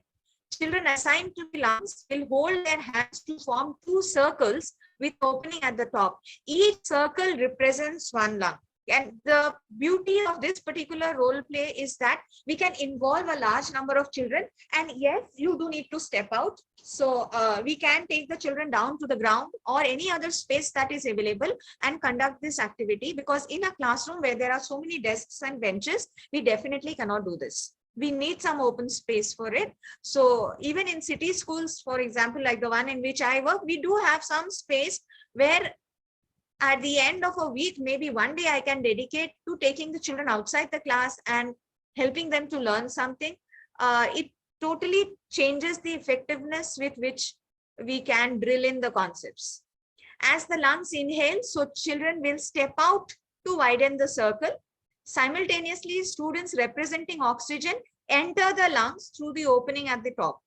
Children assigned to be lungs will hold their hands to form two circles with opening at the top. Each circle represents one lung. And the beauty of this particular role play is that we can involve a large number of children. And yes, you do need to step out. So we can take the children down to the ground or any other space that is available and conduct this activity, because in a classroom where there are so many desks and benches, we definitely cannot do this. We need some open space for it. So even in city schools, for example, like the one in which I work, we do have some space where at the end of a week, maybe one day I can dedicate to taking the children outside the class and helping them to learn something. It totally changes the effectiveness with which we can drill in the concepts. As the lungs inhale, so children will step out to widen the circle. Simultaneously, students representing oxygen enter the lungs through the opening at the top,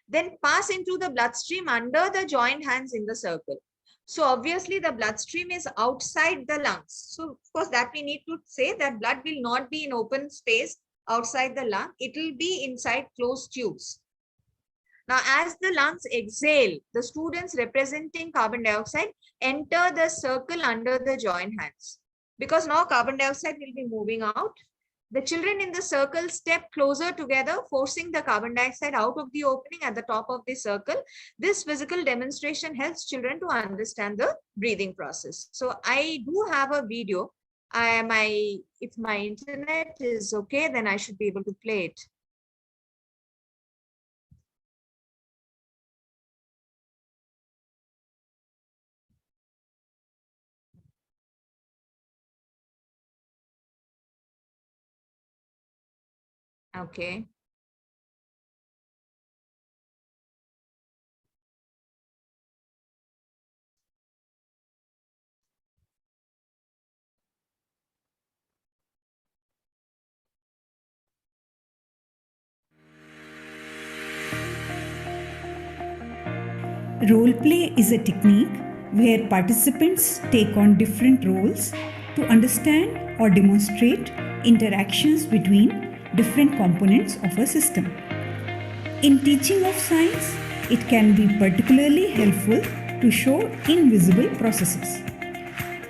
then pass into the bloodstream under the joined hands in the circle. So obviously the bloodstream is outside the lungs. So of course that we need to say that blood will not be in open space outside the lung. It will be inside closed tubes. Now, as the lungs exhale, the students representing carbon dioxide enter the circle under the joined hands. Because now carbon dioxide will be moving out. The children in the circle step closer together, forcing the carbon dioxide out of the opening at the top of the circle. This physical demonstration helps children to understand the breathing process. So I do have a video. If my internet is okay, then I should be able to play it. Okay. Role play is a technique where participants take on different roles to understand or demonstrate interactions between different components of a system. In teaching of science, it can be particularly helpful to show invisible processes.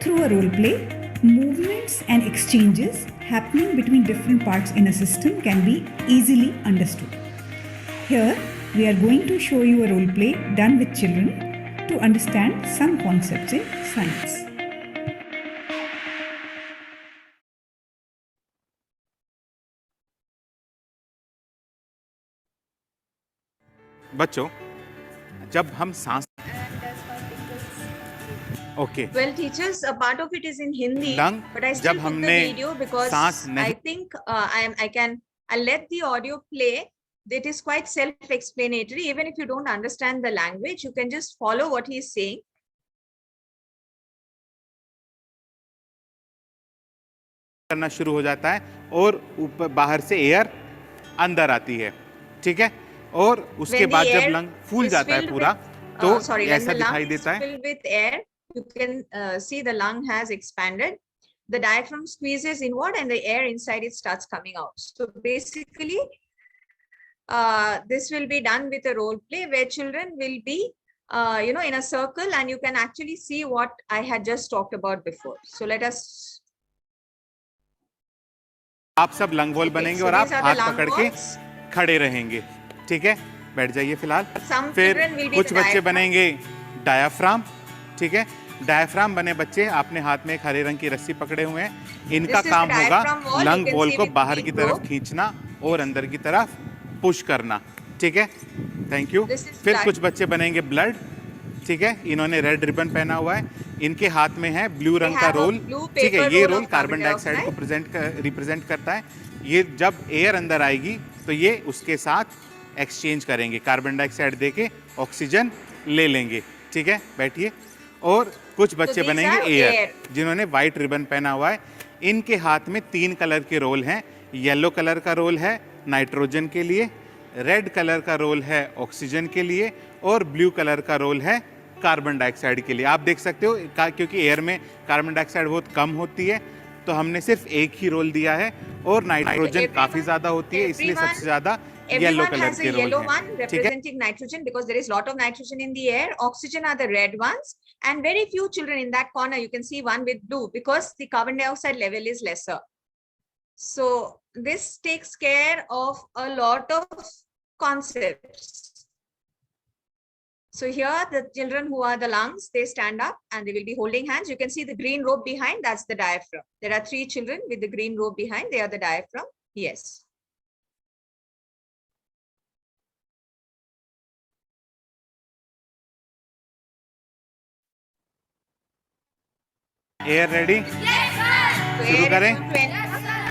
Through a role play, movements and exchanges happening between different parts in a system can be easily understood. Here, we are going to show you a role play done with children to understand some concepts in science. बच्चों, जब हम सांस Okay. Well, teachers, a part of it is in Hindi, Lung, but I still जब took the हमने video because सांस नहीं I think I'll let the audio play. It is quite self-explanatory. Even if you don't understand the language, you can just follow what he is saying. करना शुरू हो जाता है और ऊपर बाहर से एयर अंदर आती है, ठीक है? और उसके बाद जब लंग फूल जाता है पूरा तो ऐसा दिखाई देता है. Filled with air, you can see the lung has expanded. The diaphragm squeezes inward and the air inside it starts coming out. So basically, this will be done with a role play where children will be, in a circle, and you can actually see what I had just talked about before. So let us. आप सब lung wall बनेंगे और आप हाथ पकड़ के खड़े रहेंगे, ठीक है? बैठ जाइए फिलहाल. फिर कुछ बच्चे बनेंगे डायाफ्राम, ठीक है? डायाफ्राम बने बच्चे आपने हाथ में एक हरे रंग की रस्सी पकड़े हुए हैं. इनका काम होगा लंग वॉल को बाहर की तरफ खींचना और अंदर की तरफ पुश करना, ठीक है? Thank you. फिर कुछ बच्चे बनेंगे ब्लड, ठीक है? इन्होंने रेड रिबन पहना हुआ है. इनके हाथ में है ब्लू रंग का रोल, ठीक है? ये रोल कार्बन डाइऑक्साइड को रिप्रेजेंट करता है. ये जब एयर अंदर आएगी तो ये उसके साथ एक्सचेंज करेंगे, कार्बन डाइऑक्साइड देके ऑक्सीजन ले लेंगे, ठीक है? बैठिए. और कुछ बच्चे बनेंगे एयर, जिन्होंने व्हाइट रिबन पहना हुआ है. इनके हाथ में 3 कलर के रोल हैं. येलो कलर का रोल है नाइट्रोजन के लिए, रेड कलर का रोल है ऑक्सीजन के लिए और ब्लू कलर का रोल है कार्बन डाइऑक्साइड के लिए. आप देख सकते हो क्योंकि एयर में कार्बन डाइऑक्साइड बहुत कम होती है तो हमने सिर्फ एक ही रोल दिया है और नाइट्रोजन काफ़ी ज़्यादा होती है, इसलिए सबसे ज़्यादा Everyone कलर has a के रोल yellow हैं, one ठीक है? representing nitrogen because there is a lot of nitrogen in the air. Oxygen are the red ones, and very few children in that corner. You can see one with blue because the carbon dioxide level is lesser. So this takes care of a lot of concepts. So here the children who are the lungs, they stand up and they will be holding hands. You can see the green rope behind, that's the diaphragm. There are 3 children with the green rope behind, they are the diaphragm. Yes. Air ready? So शुरू air is करें? going to enter.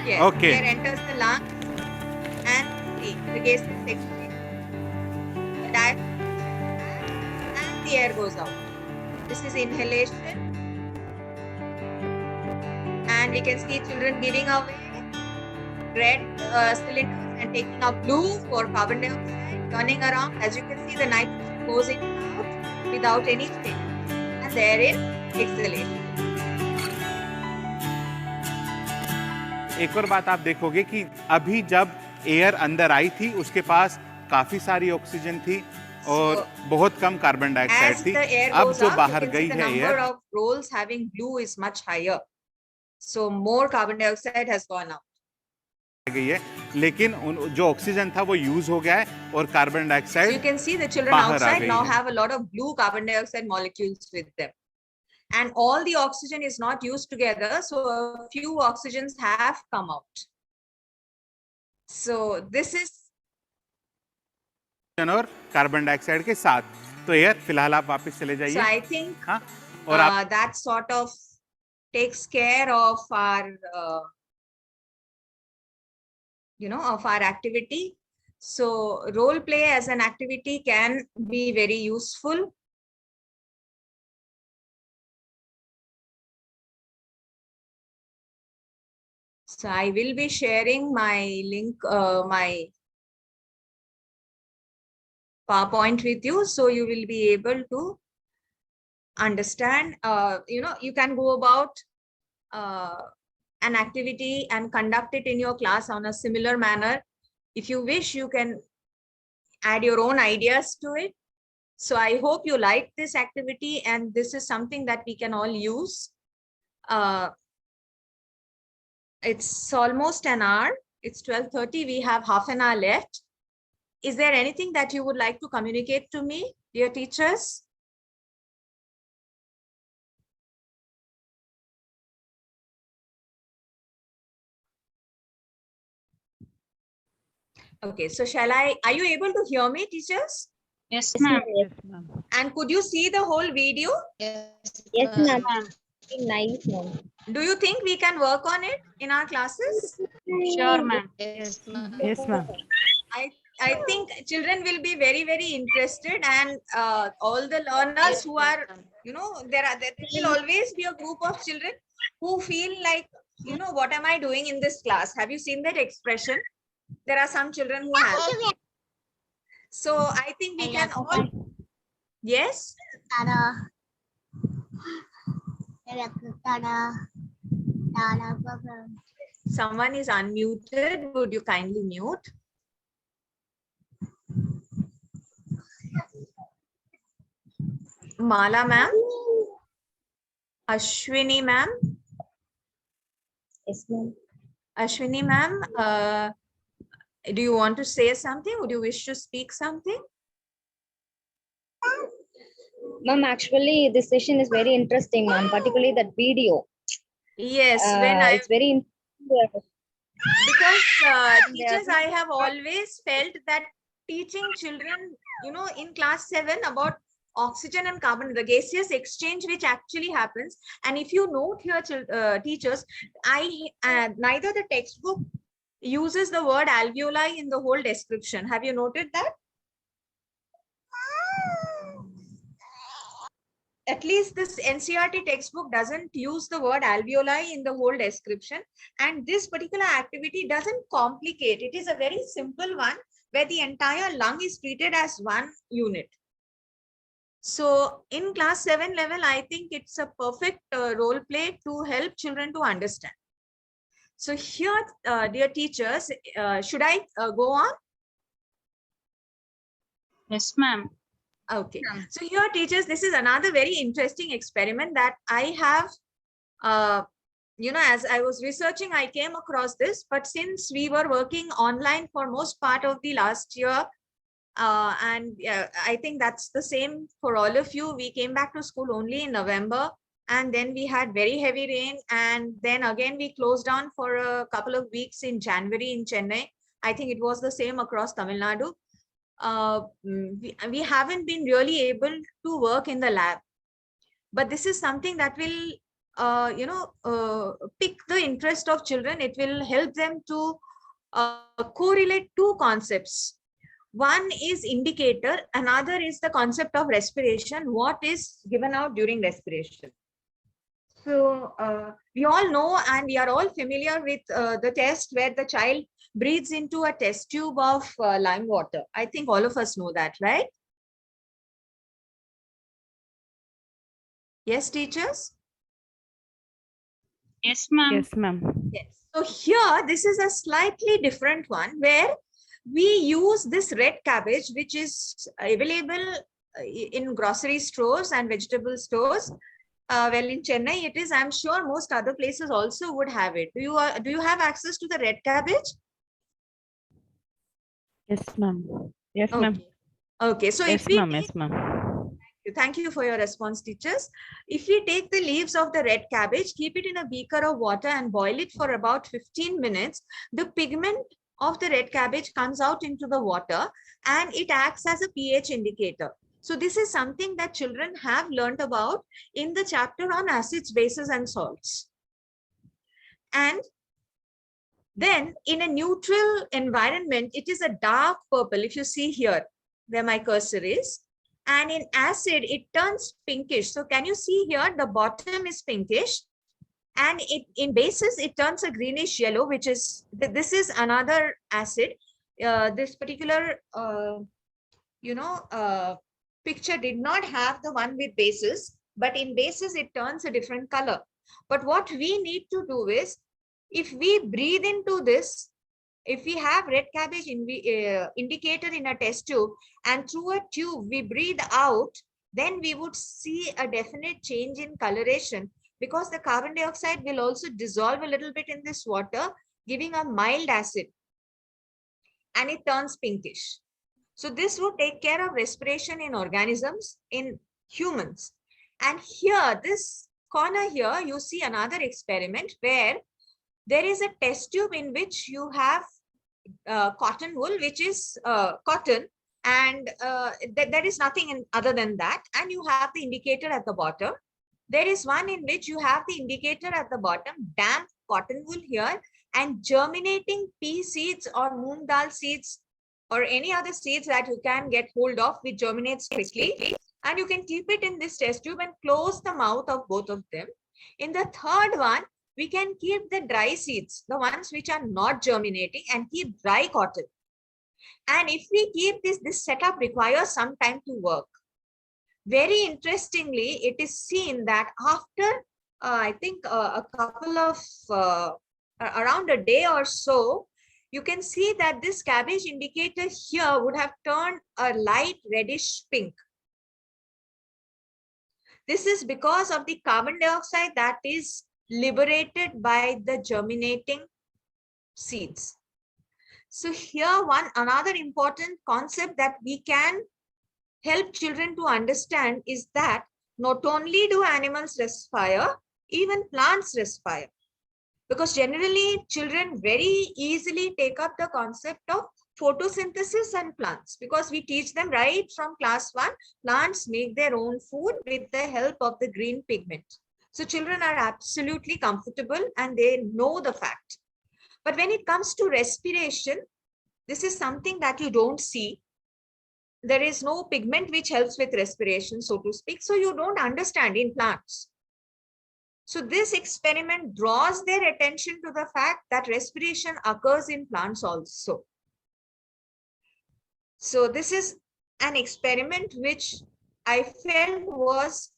Yes. Okay. Air enters the lung and the gas is exchanged. The diaphragm and the air goes out. This is inhalation. And we can see children giving away red cylinders and taking out blue for carbon dioxide, turning around. As you can see, the nitrogen goes in and out without any change. And there is exhalation. एक और बात आप देखोगे कि अभी जब air अंदर आई थी उसके पास काफी सारी ऑक्सीजन थी और बहुत कम कार्बन डाइऑक्साइड As थी. the air अब goes जो out, बाहर you can गई see the है number air, of rolls having blue is much higher. So more carbon dioxide has gone out. गई है, लेकिन जो ऑक्सीजन था वो यूज हो गया है और carbon So you dioxide can see the children बाहर आ outside गई now है. have a lot of blue carbon dioxide molecules with them. And all the oxygen is not used together, so a few oxygens have come out. So this is और carbon dioxide के साथ. तो air फिलहाल आप वापस चले so जाइए. I think हाँ, और आप that sort of takes care of our of our activity. So role play as an activity can be very useful. So I will be sharing my link, my PowerPoint with you, so you will be able to understand. You can go about an activity and conduct it in your class on a similar manner. If you wish, you can add your own ideas to it. So I hope you like this activity, and this is something that we can all use. It's almost an hour. It's 12:30. We have half an hour left. Is there anything that you would like to communicate to me, dear teachers? Okay, so are you able to hear me, teachers? Yes, ma'am. Yes, ma'am. And could you see the whole video? Yes, ma'am. Nice, ma'am. Do you think we can work on it in our classes? Sure, ma'am. Yes, ma'am. Yes, ma'am. I think children will be very, very interested, and all the learners who are, there will always be a group of children who feel like, what am I doing in this class? Have you seen that expression? There are some children who have. So I think we can all. Yes. Someone is unmuted. Would you kindly mute? Mala ma'am. Ashwini ma'am. Yes, ma'am. Ashwini ma'am, do you want to say something? Would you wish to speak something? Ma'am, actually, this session is very interesting, ma'am. Particularly that video. Yes, It's very interesting. Because teachers, I have always felt that teaching children, in class 7 about oxygen and carbon, the gaseous exchange which actually happens. And if you note here, teachers, neither the textbook uses the word alveoli in the whole description. Have you noted that? At least this NCERT textbook doesn't use the word alveoli in the whole description. And this particular activity doesn't complicate. It is a very simple one where the entire lung is treated as one unit. So in class 7 level, I think it's a perfect role play to help children to understand. So here, dear teachers, should I go on? Yes, ma'am. Okay. So here, teachers, this is another very interesting experiment that I have, as I was researching, I came across this, but since we were working online for most part of the last year, and I think that's the same for all of you, we came back to school only in November, and then we had very heavy rain, and then again we closed down for a couple of weeks in January in Chennai. I think it was the same across Tamil Nadu. We haven't been really able to work in the lab, but this is something that will pick the interest of children. It will help them to correlate two concepts. One is indicator, another is the concept of respiration, what is given out during respiration. So we all know, and we are all familiar with the test where the child breathes into a test tube of lime water. I think all of us know that, right? Yes, teachers? Yes, ma'am. Yes, ma'am. Yes. So here, this is a slightly different one where we use this red cabbage, which is available in grocery stores and vegetable stores. Well, in Chennai, it is. I'm sure most other places also would have it. Do you have access to the red cabbage? Yes, ma'am. Yes, ma'am. Okay. So Yes, if we ma'am. take, Yes, ma'am. thank you for your response, teachers. If we take the leaves of the red cabbage, keep it in a beaker of water and boil it for about 15 minutes, the pigment of the red cabbage comes out into the water and it acts as a pH indicator. So this is something that children have learned about in the chapter on acids, bases, and salts. And then in a neutral environment, it is a dark purple. If you see here where my cursor is, and in acid, it turns pinkish. So can you see here, the bottom is pinkish, and in bases, it turns a greenish yellow, which is, this is another acid. This particular, picture did not have the one with bases, but in bases, it turns a different color. But what we need to do is, if we breathe into this, if we have red cabbage indicator in a test tube and through a tube we breathe out, then we would see a definite change in coloration, because the carbon dioxide will also dissolve a little bit in this water, giving a mild acid, and it turns pinkish. So this would take care of respiration in organisms, in humans. And here, this corner here, you see another experiment where there is a test tube in which you have cotton wool, which is cotton, and there is nothing other than that, and you have the indicator at the bottom. There is one in which you have the indicator at the bottom, damp cotton wool here, and germinating pea seeds or moong dal seeds or any other seeds that you can get hold of, which germinates quickly, and you can keep it in this test tube and close the mouth of both of them. In the third one, we can keep the dry seeds, the ones which are not germinating, and keep dry cotton. And if we keep this setup requires some time to work. Very interestingly, it is seen that after, I think, a couple of, around a day or so, you can see that this cabbage indicator here would have turned a light reddish pink. This is because of the carbon dioxide that is liberated by the germinating seeds. So here another important concept that we can help children to understand is that not only do animals respire, even plants respire. Because generally children very easily take up the concept of photosynthesis and plants, because we teach them right from class 1, plants make their own food with the help of the green pigment. So children are absolutely comfortable and they know the fact. But when it comes to respiration, this is something that you don't see. There is no pigment which helps with respiration, so to speak. So you don't understand in plants. So this experiment draws their attention to the fact that respiration occurs in plants also. So this is an experiment which I felt was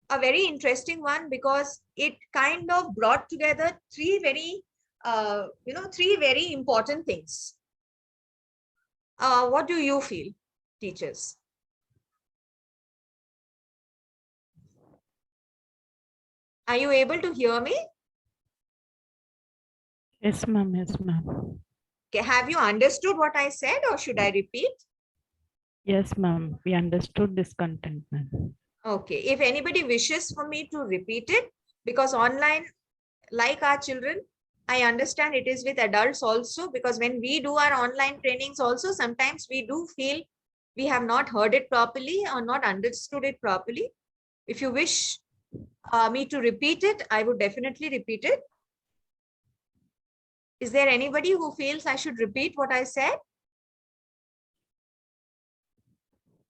a very interesting one, because it kind of brought together three very important things. What do you feel, teachers? Are you able to hear me? Yes, ma'am. Yes, ma'am. Okay, have you understood what I said, or should I repeat? Yes, ma'am. We understood this content, ma'am. Okay, if anybody wishes for me to repeat it, because online, like our children, I understand it is with adults also, because when we do our online trainings also, sometimes we do feel we have not heard it properly or not understood it properly. If you wish me to repeat it, I would definitely repeat it. Is there anybody who feels I should repeat what I said?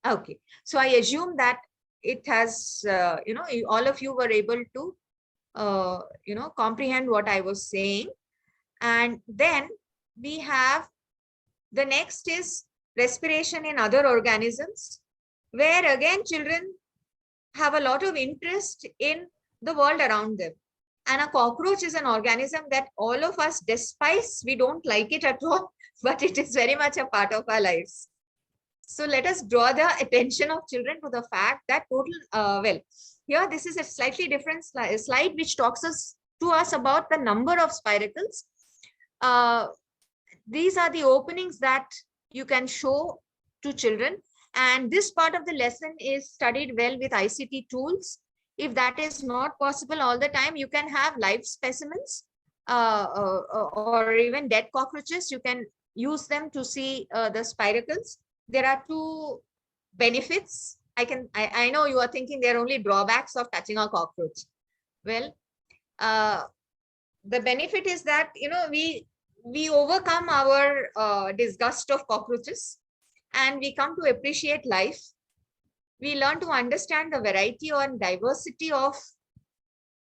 Okay, so I assume that it has, all of you were able to, comprehend what I was saying. And then we have the next is respiration in other organisms, where again children have a lot of interest in the world around them. And a cockroach is an organism that all of us despise. We don't like it at all, but it is very much a part of our lives. So let us draw the attention of children to the fact that here this is a slightly different slide which talks to us about the number of spiracles. These are the openings that you can show to children. And this part of the lesson is studied well with ICT tools. If that is not possible all the time, you can have live specimens or even dead cockroaches. You can use them to see the spiracles. There are two benefits. I know you are thinking there are only drawbacks of touching a cockroach. Well, the benefit is that, we overcome our disgust of cockroaches and we come to appreciate life. We learn to understand the variety and diversity of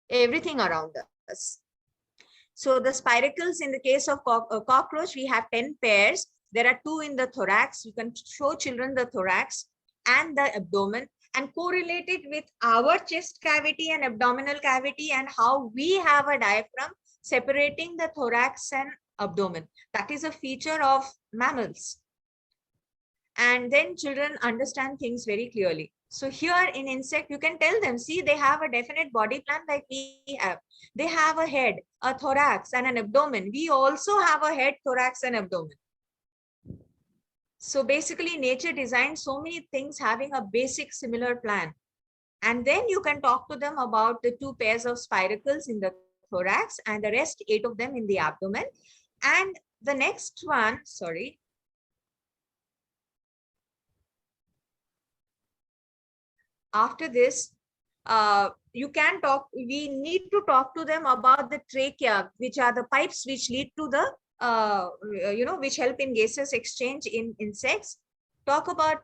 everything around us. So the spiracles in the case of cockroach, we have 10 pairs. There are 2 in the thorax. You can show children the thorax and the abdomen and correlate it with our chest cavity and abdominal cavity and how we have a diaphragm separating the thorax and abdomen. That is a feature of mammals. And then children understand things very clearly. So here in insect, you can tell them, see, they have a definite body plan like we have. They have a head, a thorax, and an abdomen. We also have a head, thorax, and abdomen. So basically, nature designed so many things having a basic similar plan. And then you can talk to them about the 2 pairs of spiracles in the thorax and the rest 8 of them in the abdomen. And the next one, sorry. After this, you can talk, we need to talk to them about the trachea, which are the pipes which lead to the, which help in gaseous exchange in insects. Talk about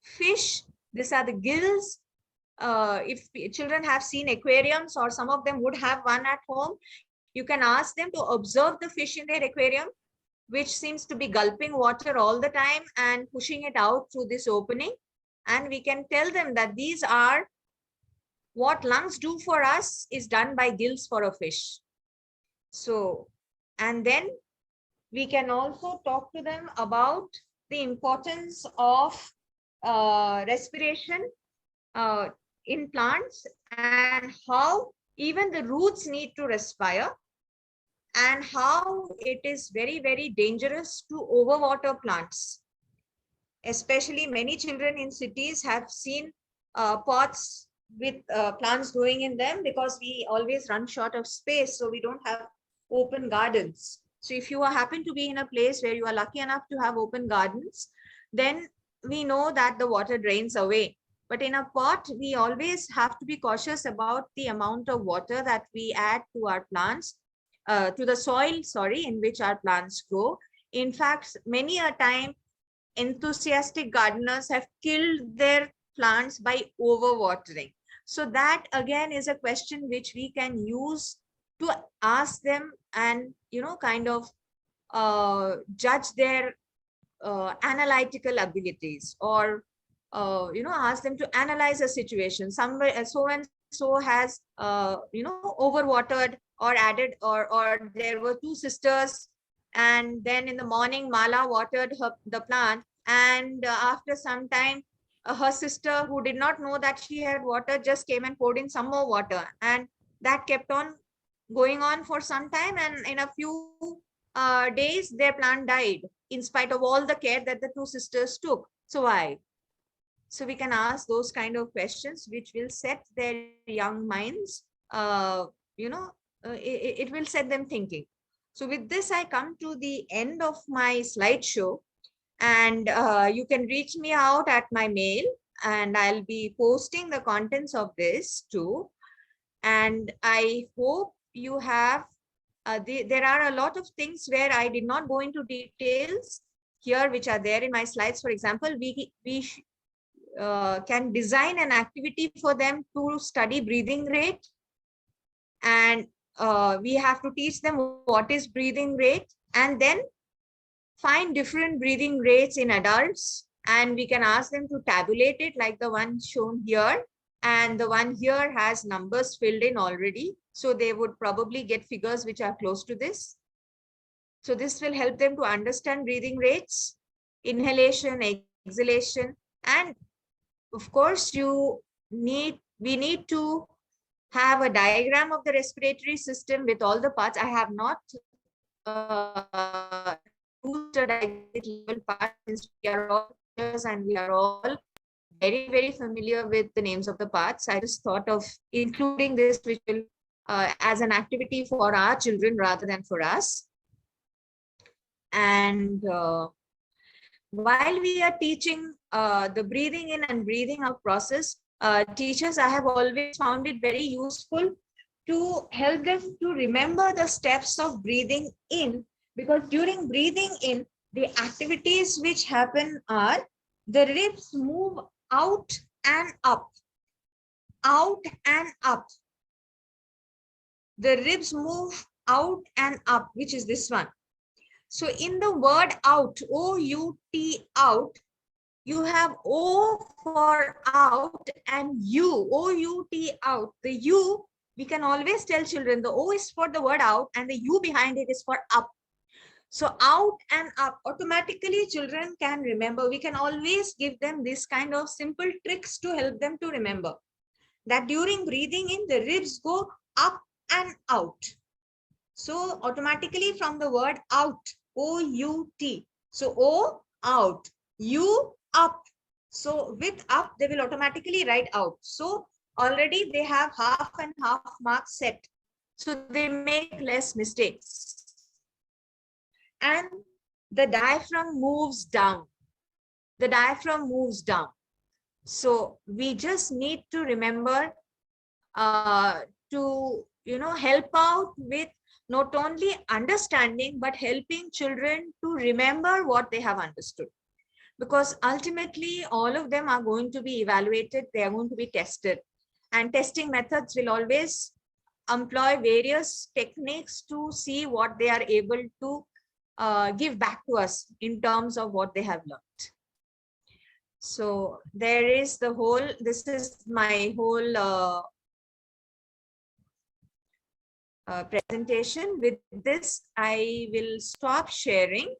fish. These are the gills. If children have seen aquariums or some of them would have one at home, you can ask them to observe the fish in their aquarium, which seems to be gulping water all the time and pushing it out through this opening. And we can tell them that these are what lungs do for us is done by gills for a fish. So, and then we can also talk to them about the importance of respiration in plants and how even the roots need to respire and how it is very, very dangerous to overwater plants. Especially many children in cities have seen pots with plants growing in them because we always run short of space. So we don't have open gardens. So if you happen to be in a place where you are lucky enough to have open gardens, then we know that the water drains away. But in a pot, we always have to be cautious about the amount of water that we add to our plants, to the soil, sorry, in which our plants grow. In fact, many a time, enthusiastic gardeners have killed their plants by overwatering. So that again is a question which we can use to ask them and, kind of judge their analytical abilities or, ask them to analyze a situation. Somewhere so and so has, overwatered or added, or there were 2 sisters. And then in the morning, Mala watered the plant. And after some time, her sister, who did not know that she had water, just came and poured in some more water. And that kept on going on for some time, and in a few days, their plant died in spite of all the care that the two sisters took. So why? So we can ask those kind of questions, which will set their young minds, it will set them thinking. So with this, I come to the end of my slideshow, and you can reach me out at my mail, and I'll be posting the contents of this too. And I hope you have, there are a lot of things where I did not go into details here, which are there in my slides. For example, we can design an activity for them to study breathing rate, and we have to teach them what is breathing rate, and then find different breathing rates in adults, and we can ask them to tabulate it like the one shown here, and the one here has numbers filled in already, so they would probably get figures which are close to this. So this will help them to understand breathing rates, inhalation, exhalation, and of course we need to have a diagram of the respiratory system with all the parts. I have not used a level part, since we are all teachers and we are all very, very familiar with the names of the parts. I just thought of including this, which will as an activity for our children rather than for us. And while we are teaching the breathing in and breathing out process, teachers, I have always found it very useful to help them to remember the steps of breathing in, because during breathing in, the activities which happen are the ribs move out and up, out and up. The ribs move out and up, which is this one. So in the word out, O-U-T, out, you have O for out and U, O-U-T, out. The U, we can always tell children, the O is for the word out and the U behind it is for up. So out and up, automatically children can remember. We can always give them this kind of simple tricks to help them to remember that during breathing in, the ribs go up and out. So automatically from the word out, O-U-T. So O, out, U, up. So with up, they will automatically write out. So already they have half and half marks set. So they make less mistakes. And the diaphragm moves down. The diaphragm moves down. So we just need to remember to help out with not only understanding, but helping children to remember what they have understood. Because ultimately, all of them are going to be evaluated, they are going to be tested. And testing methods will always employ various techniques to see what they are able to give back to us in terms of what they have learned. So there is the whole, this is my whole presentation. With this, I will stop sharing